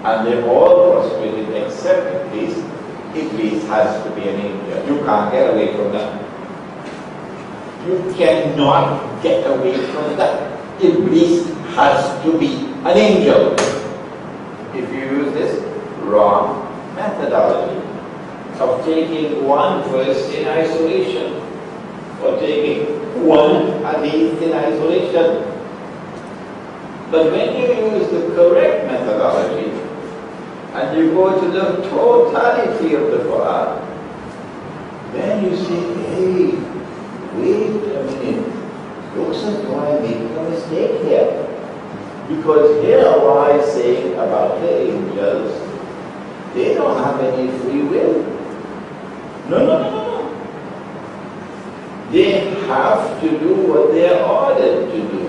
and they all prostrated except Iblis, Iblis has to be an angel. You can't get away from that. You cannot get away from that. Iblis has to be an angel. If you use this wrong methodology of taking one verse in isolation, or taking one hadith in isolation. But when you use the correct methodology, and you go to the totality of the Quran, then you say, hey, wait a minute, looks like I made a mistake here. Because here Allah is saying about the angels, they don't have any free will. No. They have to do what they are ordered to do.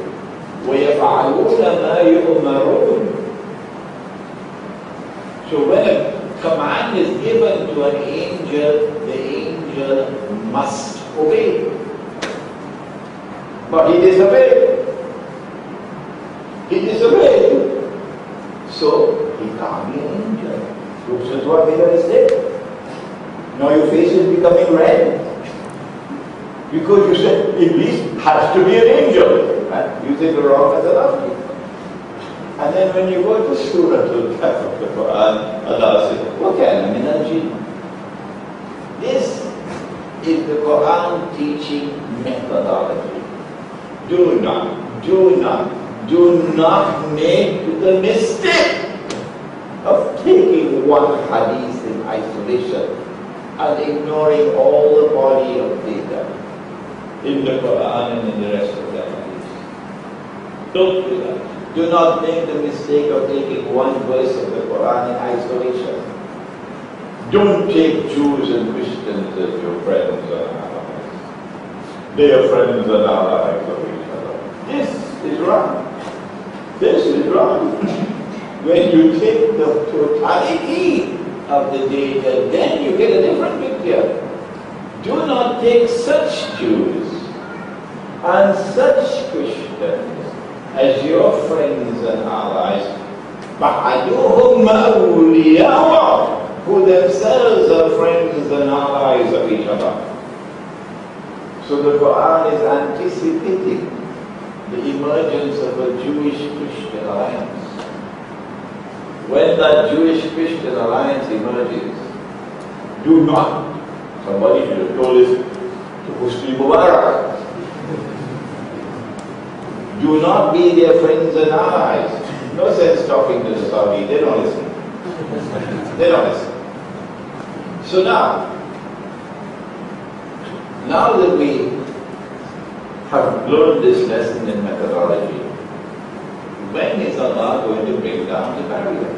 وَيَفْعَلُونَ مَا يُؤْمَرُونَ. So when a command is given to an angel, the angel must obey. But he disobeyed. So he can't be an angel. Looks as though I made a mistake. Now your face is becoming red. Because you said Iblis has to be an angel. Right? Using the wrong methodology. And then when you go to Surah Al-Fatiha of the Quran, Allah says, وَكَانَ مِنَ الْجِنِّ. This is the Quran teaching methodology. Do not make the mistake of taking one hadith in isolation and ignoring all the body of data in the Quran and in the rest of the hadith. Don't do that. Do not make the mistake of taking one verse of the Quran in isolation. Don't take Jews and Christians as your friends and allies. They are friends and allies of each other. This is wrong. This is wrong. When you take the totality of the data, then you get a different picture. Do not take such Jews and such Christians as your friends and allies, بَعْدُهُمْ أَوْلِيَاءُ, who themselves are friends and allies of each other. So the Quran is anticipating the emergence of a Jewish-Christian alliance. When that Jewish-Christian alliance emerges, do not, somebody should have told us, to Husni Mubarak. Do not be their friends and allies. No sense talking to the Saudi, they don't listen. They don't listen. So now that we have learned this lesson in methodology, when is Allah going to break down the barrier?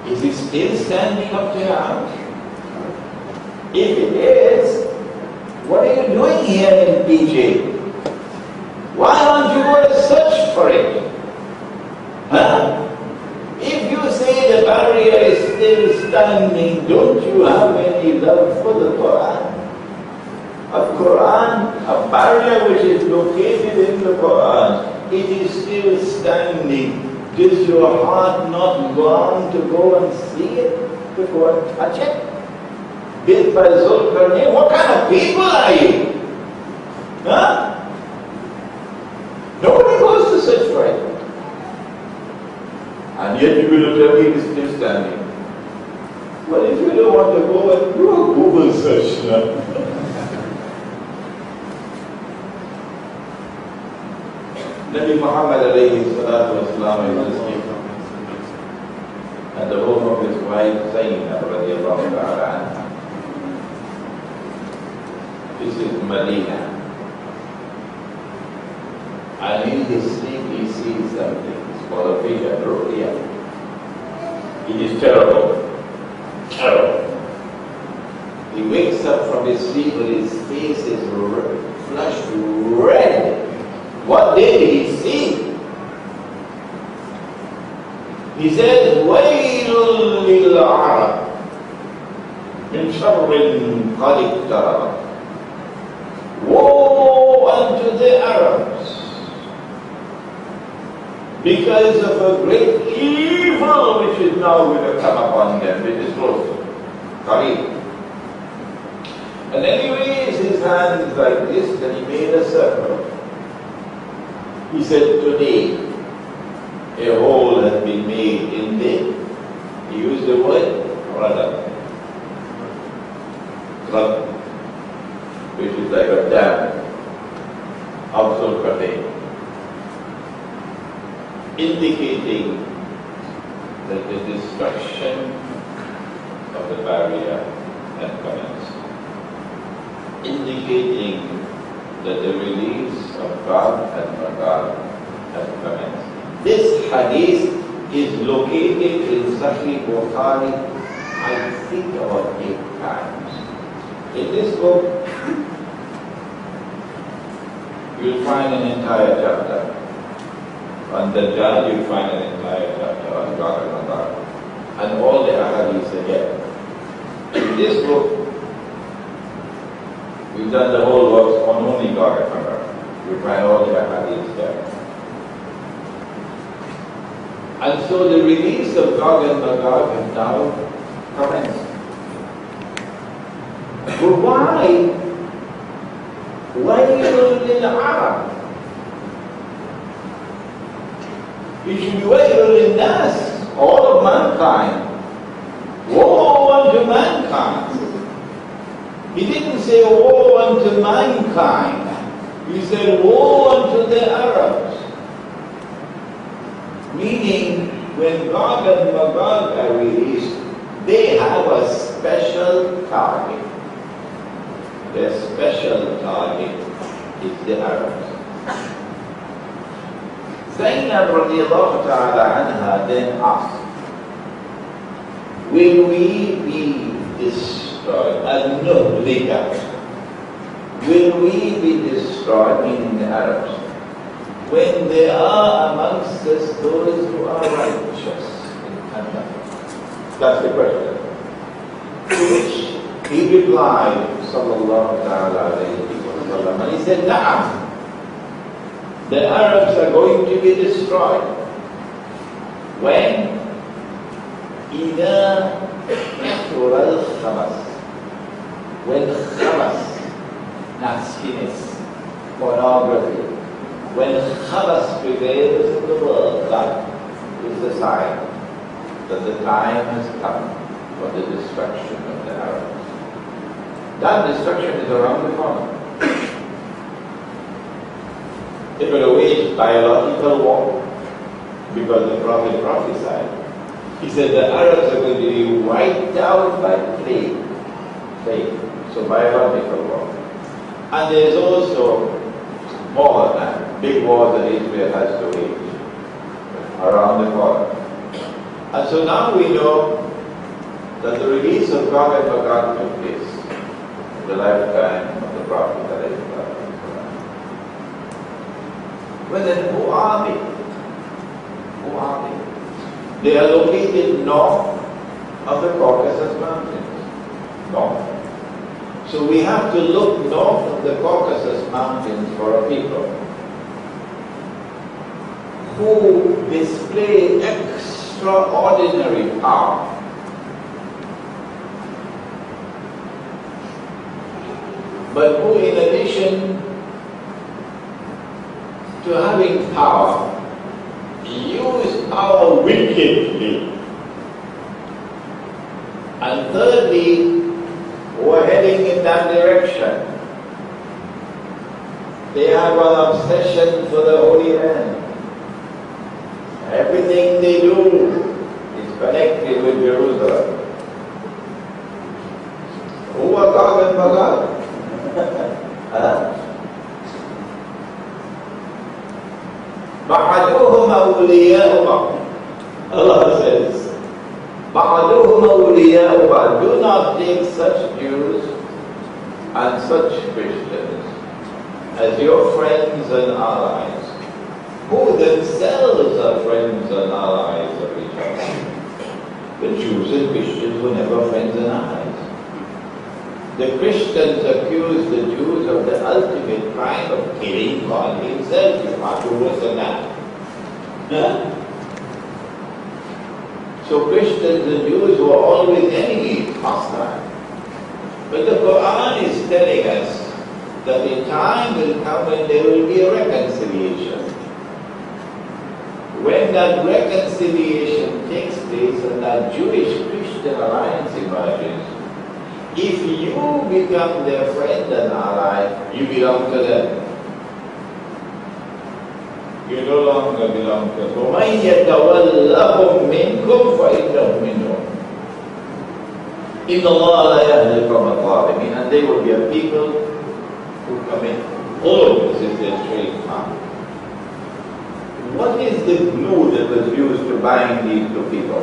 Is He still standing up to now? If it is, what are you doing here in PJ? Why don't you go to search for it? Huh? If you say the barrier is still standing, don't you have any love for the Quran? A barrier which is located in the Quran, it is still standing. Does your heart not long to go and see it, to go and touch it? Built by Zulkarnain, what kind of people are you? Huh? Nobody goes to search for it. And yet you're going to tell me it is still standing. Well, if you don't want to go and do a Google search now. Nabi Muhammad alayhi salatu wasalam is asleep at the home of his wife Zainab radiallahu ta'ala anha. This is Medina. And in his sleep he sees something. It's called a vision, ru'ya. It is terrible. Terrible. He wakes up from his sleep and his face is flushed red. What did he see? He says, وَيْلٌ لِلْعَرَبِ مِنْ شَرٍّ قَدِ اقْتَرَبَ. Woe unto the Arabs because of a great evil which is now going to come upon them, which is close. Qareeb. And then he raised his hands like this and he made a circle. He said, today a hole has been made in the, he used the word, radab, which is like a dam of Zulkarnain, indicating that the destruction of the barrier had commenced, indicating that the release of God and Magog has commenced. This hadith is located in Sahih Bukhari, I think about 8 times. In this book, you'll find an entire chapter. On Dajjal, you'll find an entire chapter on God and Magog. And all the ahadith again. In this book, we've done the whole works on only God and Magog. You find all the ahadith there. And so the release of Gog and Magog has now commenced. But why? وَيْلٌ لِلْعَرَبِ. It should be وَيْلٌ لِلنَّاسِ, all of mankind. Woe unto mankind. He didn't say woe unto mankind. He said woe unto the Arabs. Meaning, when Gog and Magog are released, they have a special target. Their special target is the Arabs. Zainab radiallahu ta'ala anha then asked, will we be destroyed? Al-Nuhlika. Will we be destroyed, meaning the Arabs, when there are amongst us those who are righteous in conduct? That's the question. To which he replied, sallallahu ta'ala alayhi wa sallam, and he said, Na'am, the Arabs are going to be destroyed. When? إِذَا كَثُرَ الْخَبَثِ. When khabas, nastiness, pornography, when khabas prevails in the world, that is the sign that the time has come for the destruction of the Arabs. That destruction is around the corner. They will wage biological war because the Prophet prophesied. He said the Arabs are going to be wiped out by plague. So biological war. And there is also more than that, big wars that Israel has to wage around the corner. And so now we know that the release of Gog and Magog took place in the lifetime of the Prophet. Well then, who are they? Who are they? They are located north of the Caucasus Mountains. North. So we have to look north of the Caucasus Mountains for a people who display display extraordinary power. But who, in addition to having power, use power wickedly. And thirdly, we're heading in that direction. They have an obsession for the Holy Land. Everything they do is connected with Jerusalem. Who are Gog and Magog? بَعَدُوهُمْ أَوْلِيَاءُ بَعْضٍ. Allah says, بَعَدُوهُمْ أَوْلِيَاءُ بَعْضٍ. Do not take such Jews and such Christians as your friends and allies, who themselves are friends and allies of each other. The Jews and Christians were never friends and allies. The Christians accused the Jews of the ultimate crime of killing God himself. You can't do worse than that. So Christians and Jews were always enemies, hostile. But the Quran is telling us that a time will come when there will be a reconciliation. When that reconciliation takes place and that Jewish-Christian alliance emerges, if you become their friend and ally, you belong to them. You no longer belong to them. وَمَنْ يَتَوَلَّهُمْ مِنْكُمْ فَإِنَّهُ مِنْهُمْ إِنَّ اللَّهَ لَا يَهْدِي الْقَوْمَ الظَّالِمِينَ. And they will be a people who commit holiness in their straight path. What is the glue that was used to bind these two people?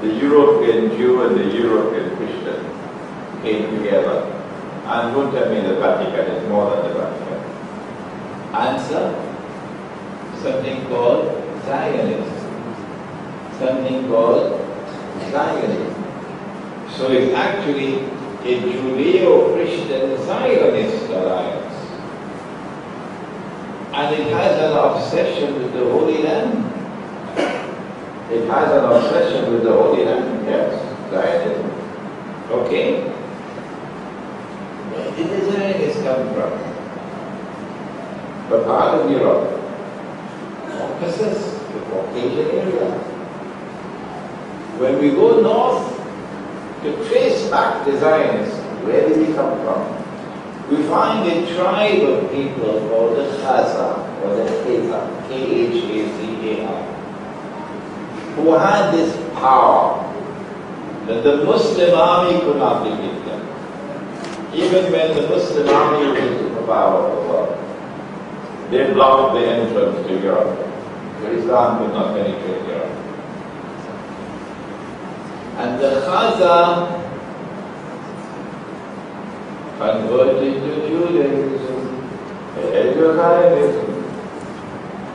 The European Jew and the European Christian came together. And don't tell me the Vatican is more than the Vatican. Answer? Something called Zionism. Something called Zionism. So it's actually a Judeo-Christian Zionist alliance. And it has an obsession with the Holy Land. It has an obsession with the Holy Land, yes, Zionism. Okay? Where did the Zionists come from? But part of Europe, Caucasus, the Caucasian area. When we go north to trace back the Zionists, where did they come from? We find a tribe of people called the Khaza, or the Khazar, K-H-A-Z-A-R, who had this power that the Muslim army could not defeat them. Even when the Muslim army was the superpower of the world, they blocked the entrance to Europe. So Islam could not penetrate Europe. And the Khaza converted to Judaism. There is your Zionism.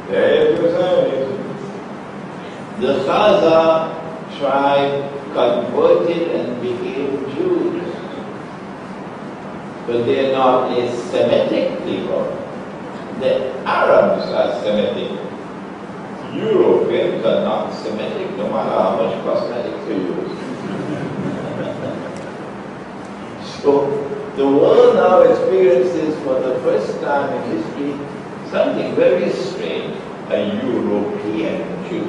There is your Zionism. The Khaza tribe converted and became Jews. But they are not a Semitic people. The Arabs are Semitic. Europeans are not Semitic, no matter how much cosmetics they use. So, the world now experiences for the first time in history something very strange, a European Jew.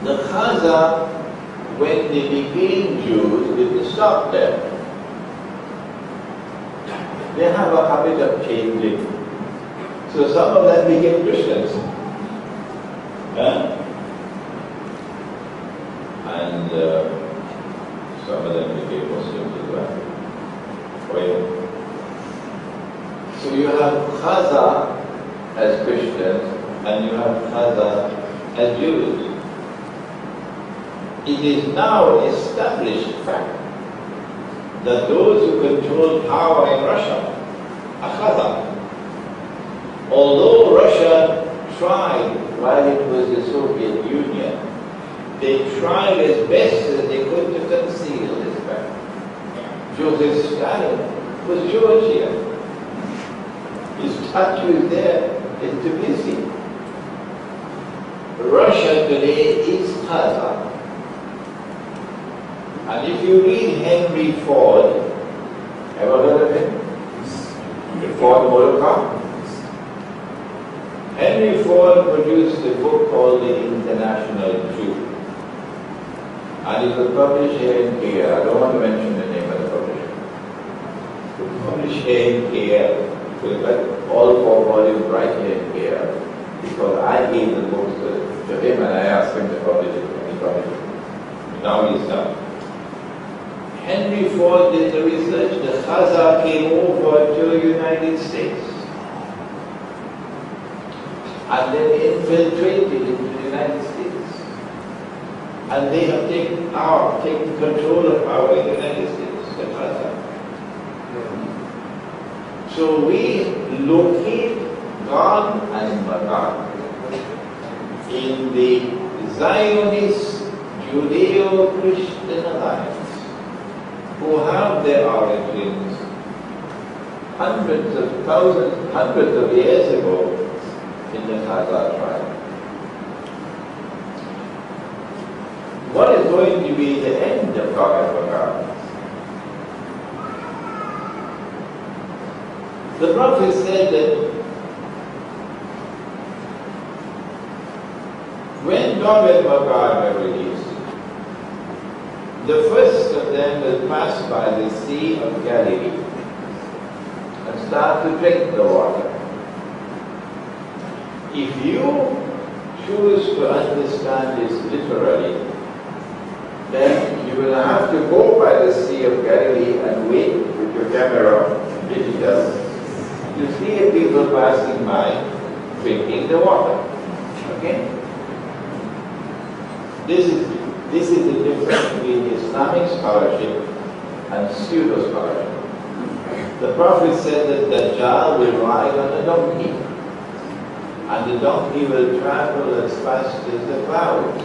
The Khaza, when they became Jews, didn't stop them. They have a habit of changing. So some of them became Christians. And some of them became Muslims as well. So you have Khaza as Christians and you have Khaza as Jews. It is now an established fact that those who control power in Russia are Khaza. Although Russia tried, while it was the Soviet Union, they tried as best as they could to conceal this fact. Joseph Stalin was Georgian. His statue is there in Tbilisi. Russia today is Kazakh. And if you read Henry Ford, ever heard of him? The Ford Motor Car? Henry Ford produced a book called The International Jew. And it was published here in KL. I don't want to mention the name of the publisher. It was published here in KL. So we got all 4 volumes right here in KL. Because I gave the books to him and I asked him to publish it. And he published it. Now he's done. Henry Ford did the research. The Khazar came over to the United States. And then infiltrated into the United States. And they have taken power, taken control of power in the United States, the Khazar. So we locate God and Magog in the Zionist Judeo-Christian alliance, who have their origins hundreds of thousands, hundreds of years ago in the Khazar tribe. What is going to be the end of God and Magog? The Prophet said that when Gog and Magog were released, the first of them will pass by the Sea of Galilee and start to drink the water. If you choose to understand this literally, then you will have to go by the Sea of Galilee and wait with your camera digital to see people passing by drinking the water. Okay? This is the difference between Islamic scholarship and pseudo-scholarship. The Prophet said that Dajjal will ride on a donkey, and the donkey will travel as fast as the clouds,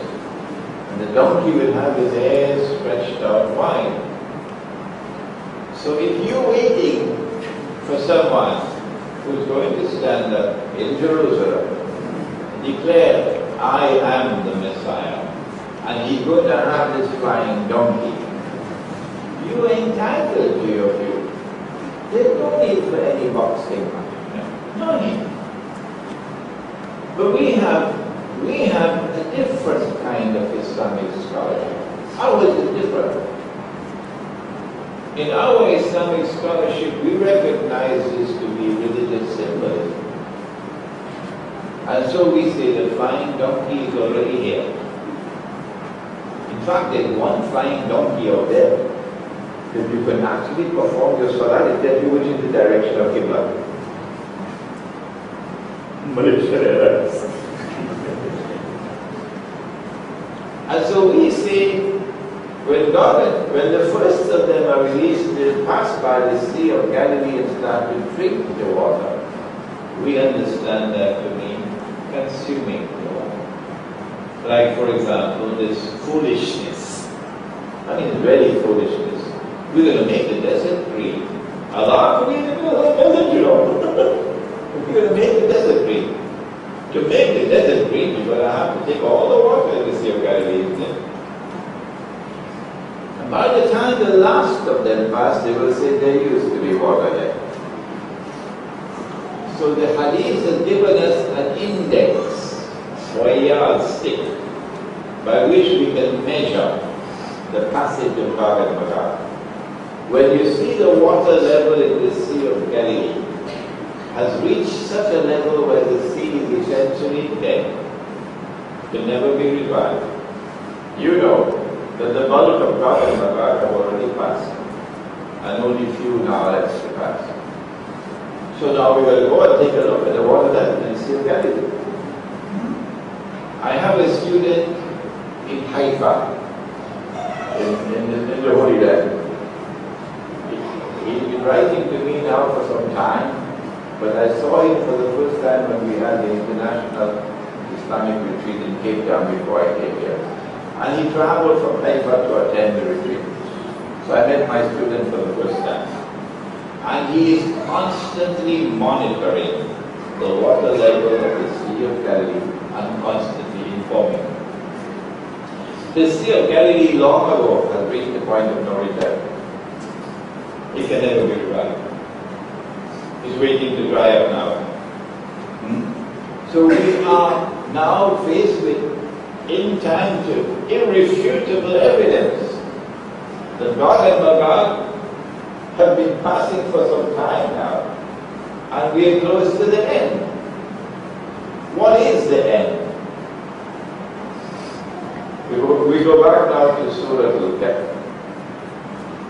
and the donkey will have his hair stretched out wide. So if you're waiting for someone who's going to stand up in Jerusalem and declare, I am the Messiah, and he's going to have this flying donkey, you are entitled to your view. There's no need for any boxing. No need. But we have a different kind of Islamic scholarship. Ours is different. In our Islamic scholarship, we recognize this to be religious symbolism. And so we say the flying donkey is already here. In fact, there's one flying donkey out there that you can actually perform your salat and tell you which is the direction of Qibla. Malaysia. And so we say, when the first of them are released, they pass by the Sea of Galilee and start to drink the water. We understand that to mean consuming the water. Like, for example, this foolishness. I mean, really foolishness. We're going to make the desert green. Allah, we're in the middle of the desert, you know. We're going to make the desert green. To make the desert green, you're going to have to take all the water in the Sea of Galilee, isn't it? And by the time the last of them pass, they will say there used to be water there. So the hadith has given us an index, or a yardstick, by which we can measure the passage of Gog and Magog. When you see the water level in the Sea of Galilee has reached such a level where the sea is essentially dead, can never be revived, you know that the bulk of Gog and Magog have already passed, and only few now left to pass. So now we're going to go and take a look at the water level in the Sea of Galilee. I have a student in Haifa, in the Holy Land. He's been writing to me now for some time, but I saw him for the first time when we had the International Islamic Retreat in Cape Town before I came here. And he traveled from Haifa to attend the retreat. So I met my student for the first time. And he is constantly monitoring the water level of the Sea of Galilee and constantly forming. The Sea of Galilee long ago has reached the point of no return. It can never be revived. It's waiting to dry up now. So we are now faced with intangible, irrefutable evidence that Gog and Magog have been passing for some time now, and we are close to the end. What is the end? We go back now to Surah Al-Fatiha,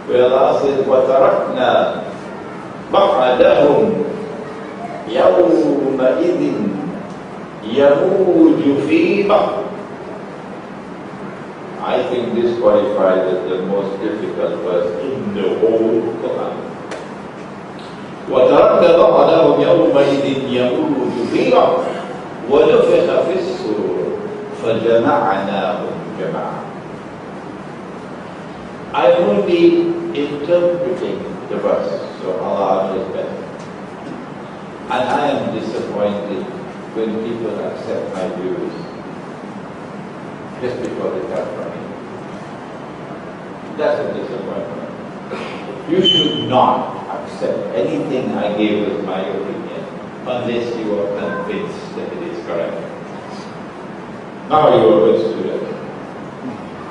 where Allah says, وَتَرَكْنَا بَعْدَهُمْ يَوْمَئِذٍ يَمُوجُ فِي بَعْضٍ. I think this qualifies as the most difficult verse in the whole Quran. وَتَرَكْنَا بَعْدَهُمْ يَوْمَئِذٍ يَمُوجُ فِي بَعْضٍ وَنُفِخَ فِي الصُّورِ فَجَمَعْنَاهُمْ جَمَعًا. I'm only interpreting the verse, so Allah knows better. And I am disappointed when people accept my views just because they come from me. That's a disappointment. You should not accept anything I gave as my opinion unless you are convinced that it is correct. Now you are a good student.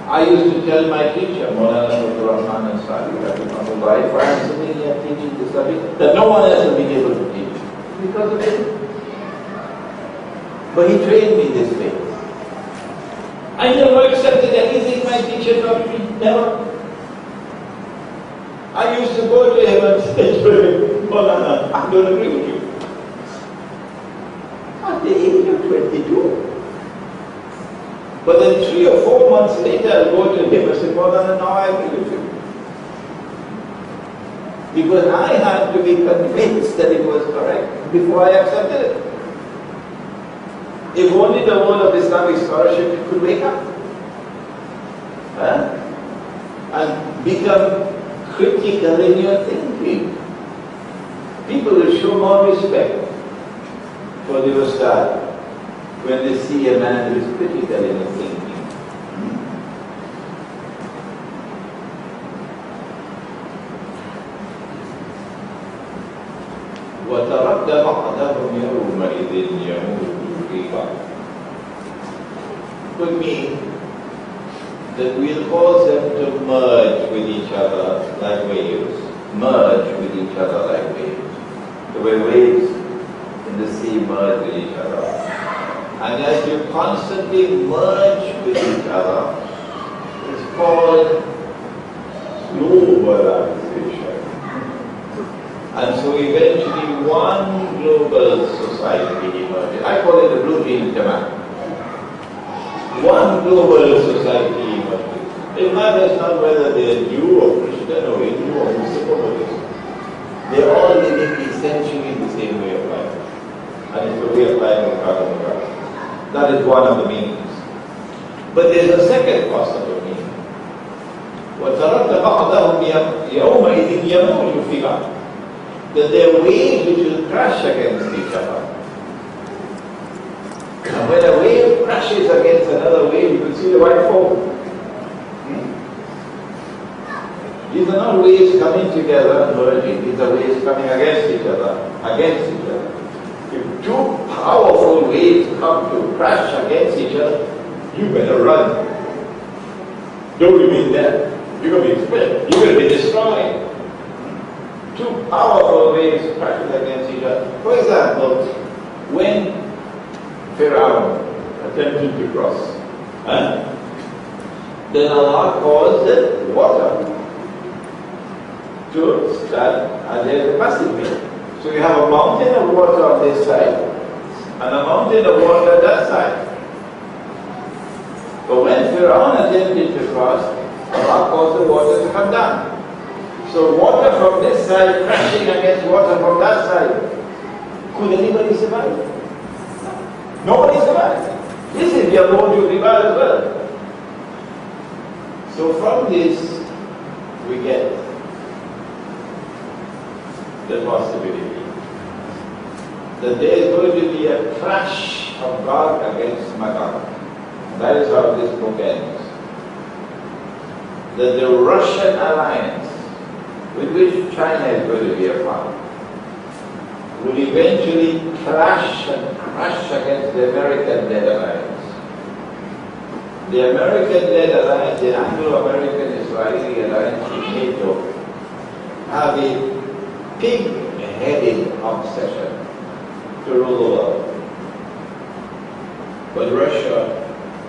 I used to tell my teacher, Maulana Rahman and Sadi, if I am sitting here teaching this subject, that no one else will be able to teach because of it. But he trained me this way. I never accepted anything my teacher taught me, never. I used to go to him and say to him, Maulana, I don't agree with you. At the age of 22. But then 3 or 4 months later, I'll go to him and say, Maulana, now I agree with you. Because I had to be convinced that it was correct before I accepted it. If only the world of Islamic scholarship could wake up and become critical in your thinking. People will show more respect for the Ustad when they see a man who is critical in his thinking. وَتَرَكْنَا بَعْضَهُمْ يَوْمَئِذٍ يَمُوجُ فِي بَعْضٍ could mean that we'll cause them to merge with each other like waves. Merge with each other like waves. The way waves in the sea merge with each other. And as you constantly merge with each other, it's called globalization. And so eventually one global society emerges. I call it the blue jean demand. One global society emerges. It matters not whether they are Jew or Christian or Hindu or Muslim or Buddhist. They are all living essentially the same way of life. And it's the way of life of God and God. That is one of the meanings. But there is a second possible meaning. وَتَرَكْنَا بَعْضَهُمْ يَوْمَئِذٍ يَمُوجُ فِي بَعْضٍ. That there are waves which will crash against each other. And when a wave crashes against another wave, you can see the white foam. These are not waves coming together and merging. These are waves coming against each other, If two powerful waves come to crash against each other, you better run. Don't remain there. You're going to be split. You're going to be destroyed. Two powerful waves crashing against each other. For example, when Pharaoh attempted to cross, then Allah caused the water to stand, and there's a passage way. So you have a mountain of water on this side, and a mountain of water on that side. But when Pharaoh attempted to cross, Allah caused the water to come down. So water from this side crashing against water from that side. Could anybody survive? Nobody survives. This is Yamuju Riba as well. So from this, we get the possibility that there is going to be a clash of Gog against Magog. That is how this book ends. That the Russian alliance, with which China is going to be a part, will eventually clash and crash against the American-led alliance. The American-led alliance, the Anglo-American-Israeli alliance with NATO, have a pig-headed obsession to rule the world. But Russia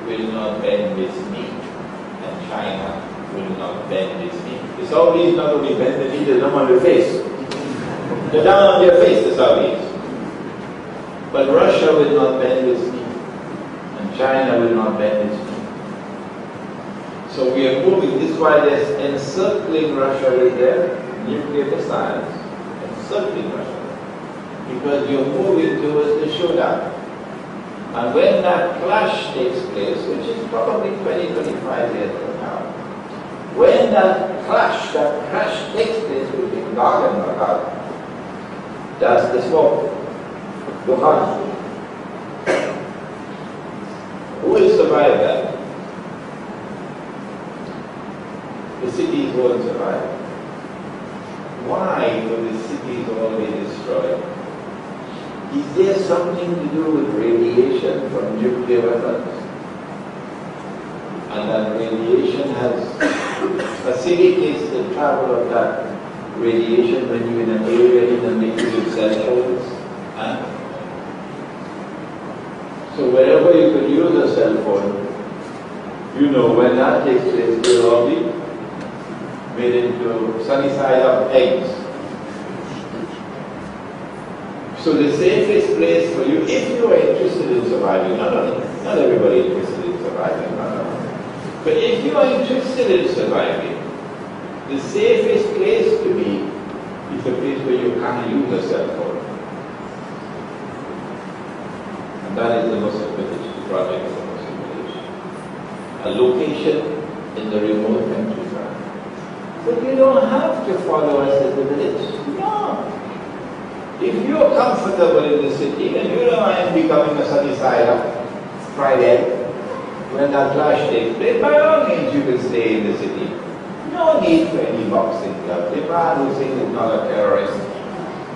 will not bend its knee, and China will not bend its knee. The Saudis not only bend the knee, they're down on their face. They're down on their face, the Saudis. But Russia will not bend its knee, and China will not bend its knee. So we are moving, this is why there's encircling Russia right there, nuclear missiles, encircling Russia. Because you're moving towards the showdown. And when that clash takes place, which is probably 20-25 years from now, when that crash takes place between Magog and Magog, that's the smoke. Duhan. Who will survive that? The cities won't survive. Why will the cities all be destroyed? Is there something to do with radiation from nuclear weapons? And that radiation has facilitates the travel of that radiation when you're in an area in the mix with cell phones. So wherever you could use a cell phone, you know when that takes place, it will all be made into sunny side up eggs. So the safest place for you, if you are interested in surviving, not everybody is interested in surviving, but if you are interested in surviving, the safest place to be is a place where you can't use a cell phone. And that is the Muslim village, the project of the Muslim village. A location in the remote countryside. But you don't have to follow us at the village. No. If you're comfortable in the city and you don't mind becoming a sunny side up Friday, when that clash takes place, by all means you can stay in the city. No need for any boxing club. Imran Hosein is not a terrorist.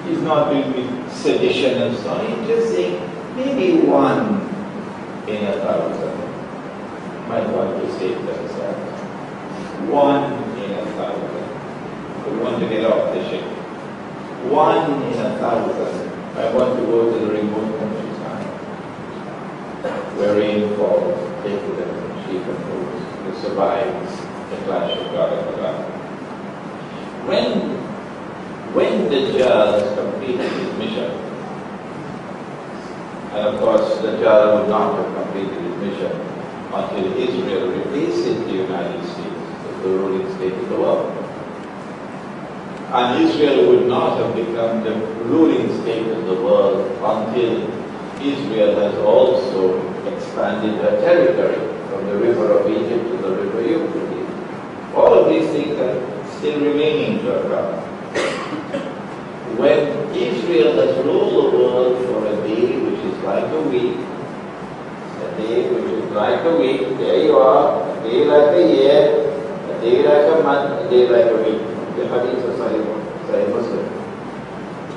He's not doing sedition and so on. He's just saying maybe 1 in 1,000 might want to save themselves. 1 in 1,000. We want to get off the ship. 1 in 1,000. I want to go to the remote countryside where rain falls, take them, sheep and goats, who survives the clash of God and God. When the Dajjal completed his mission, and of course the Dajjal would not have completed his mission until Israel replaces the United States as the ruling state of the world. And Israel would not have become the ruling state of the world until Israel has also expanded her territory from the river of Egypt to the river Euphrates. All of these things are still remaining to occur. When Israel has ruled the world for a day which is like a week, a day which is like a week, there you are, a day like a year, a day like a month, a day like a week. The hadith of Sahih Muslim.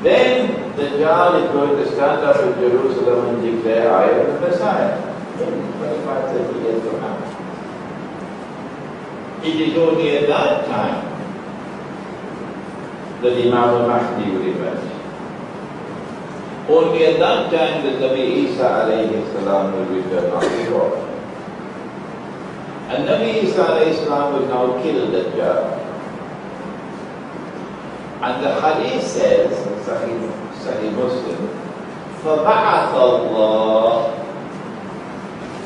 Then the Dajjal is going to stand up in Jerusalem and declare, I am the Messiah. In 25-30 years from now. It is only at that time that Imam al-Mahdi will emerge. Only at that time that Nabi Isa alayhi salam will return on the throne. And Nabi Isa alayhi salam will now kill the Dajjal. And the hadith says, Sahih Muslim, فَبَعَثَ اللَّهُ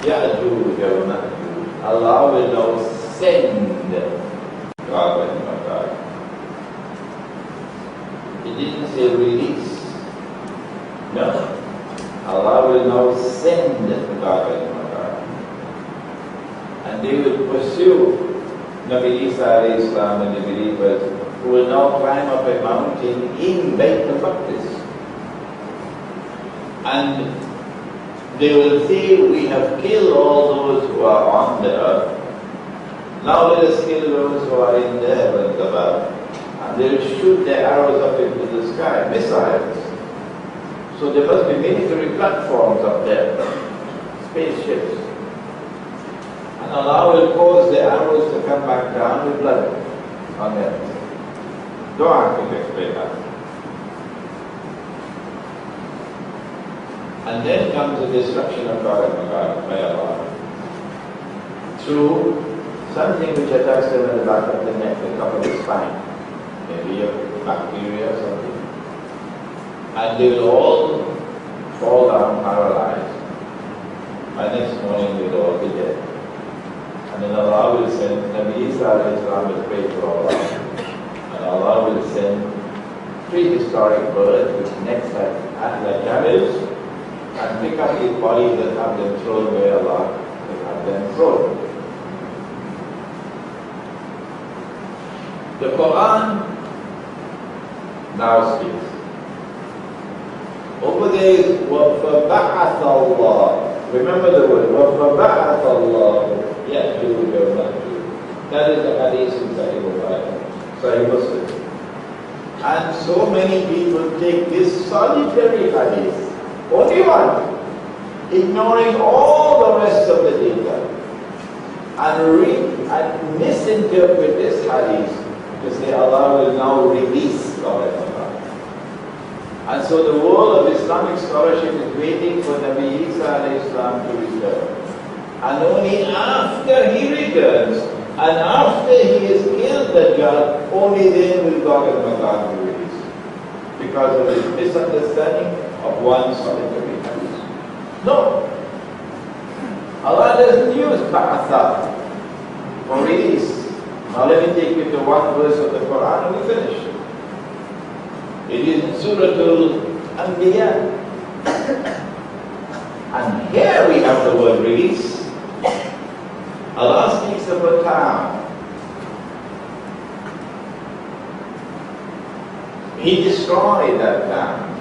يَأْجُوجَ وَمَأْجُوجَ. Allah will now send Gog and Magog. He didn't say release. No. Allah will now send Gog and Magog. And they will pursue Nabi Isa alayhi salam and the believers who will now climb up a mountain in Bayt al-Maqdis. And they will say, we have killed all those who are on the earth. Now let us kill those who are in the heavens above. And they will shoot their arrows up into the sky, missiles. So there must be military platforms up there, spaceships. And Allah will cause the arrows to come back down with blood on them. Don't ask me to explain that. And then comes the destruction of God and Magog by Allah. Through something which attacks them at the back of the neck, the top of the spine. Maybe a bacteria or something. And they will all fall down paralyzed. And next morning they will all be dead. And then Allah will send, Nabi Isa will pray for Allah. And Allah will send prehistoric birds with necks like camels and pick up his bodies and have them thrown where Allah will have them thrown. The Quran now speaks. Over there is وَفَبَعَثَ اللَّهُ. Remember the word وَفَبَعَثَ اللَّهُ. That is the hadith in Sahih Muslim. And so many people take this solitary hadith, only one, ignoring all the rest of the data, and read and misinterpret this hadith to say Allah will now release God and Allah. And so the world of Islamic scholarship is waiting for Nabi Isa to return. And only after he returns, and after he has killed the Dajjal, only then will God and Magog be released. Because of his misunderstanding of one solitary hadith. No. Allah doesn't use ba'atha for release. Now let me take you to one verse of the Quran and we finish. It is in Surah Al-Anbiya. And here we have the word release. Allah speaks of a town. He destroyed that town.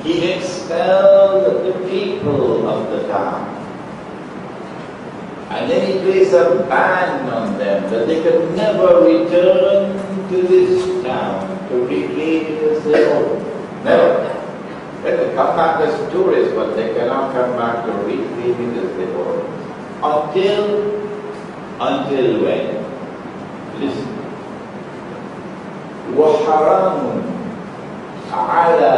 He expelled the people of the town. And then he placed a ban on them that they could never return to this town to reclaim it as their own. Never. They can come back as tourists, but they cannot come back to reclaim it as their own. Until when? Listen. وَحَرَامٌ عَلَى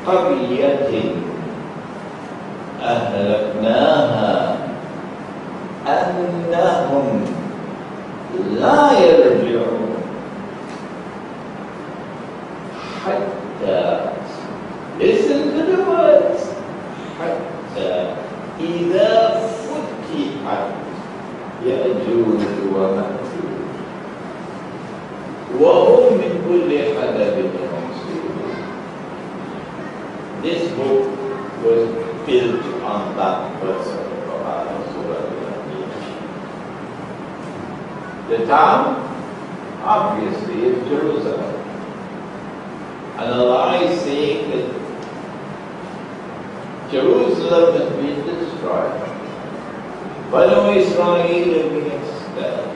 قَرْيَةٍ أَهْلَكْنَاهَا أَنَّهُمْ لَا يَرْجِعُونَ حَتَّى. Listen to the words. حَتَّى إِذَا فُتِحَتْ يَأْجُوجُ وَمَأْجُوجُ وَهُمْ مِنْ كُلِّ حَدَبٍ يَنْسِلُونَ. This book was built on that verse of the Quran, Surah Al-Fatiha. The town, obviously, is Jerusalem. And Allah is saying that Jerusalem has been destroyed. Banu Israel have been expelled.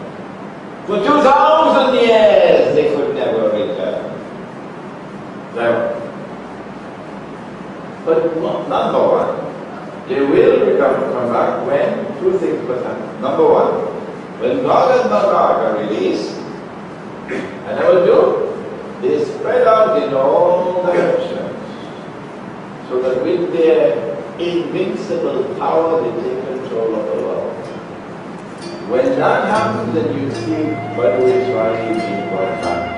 For 2,000 years they could never return. Never. But number one, they will come back when two things must happen. Number one, when God and Magog are released, and they will do, they spread out in all directions, so that with their invincible power they take control of the world. When that happens, then you see Banu Israel being brought back.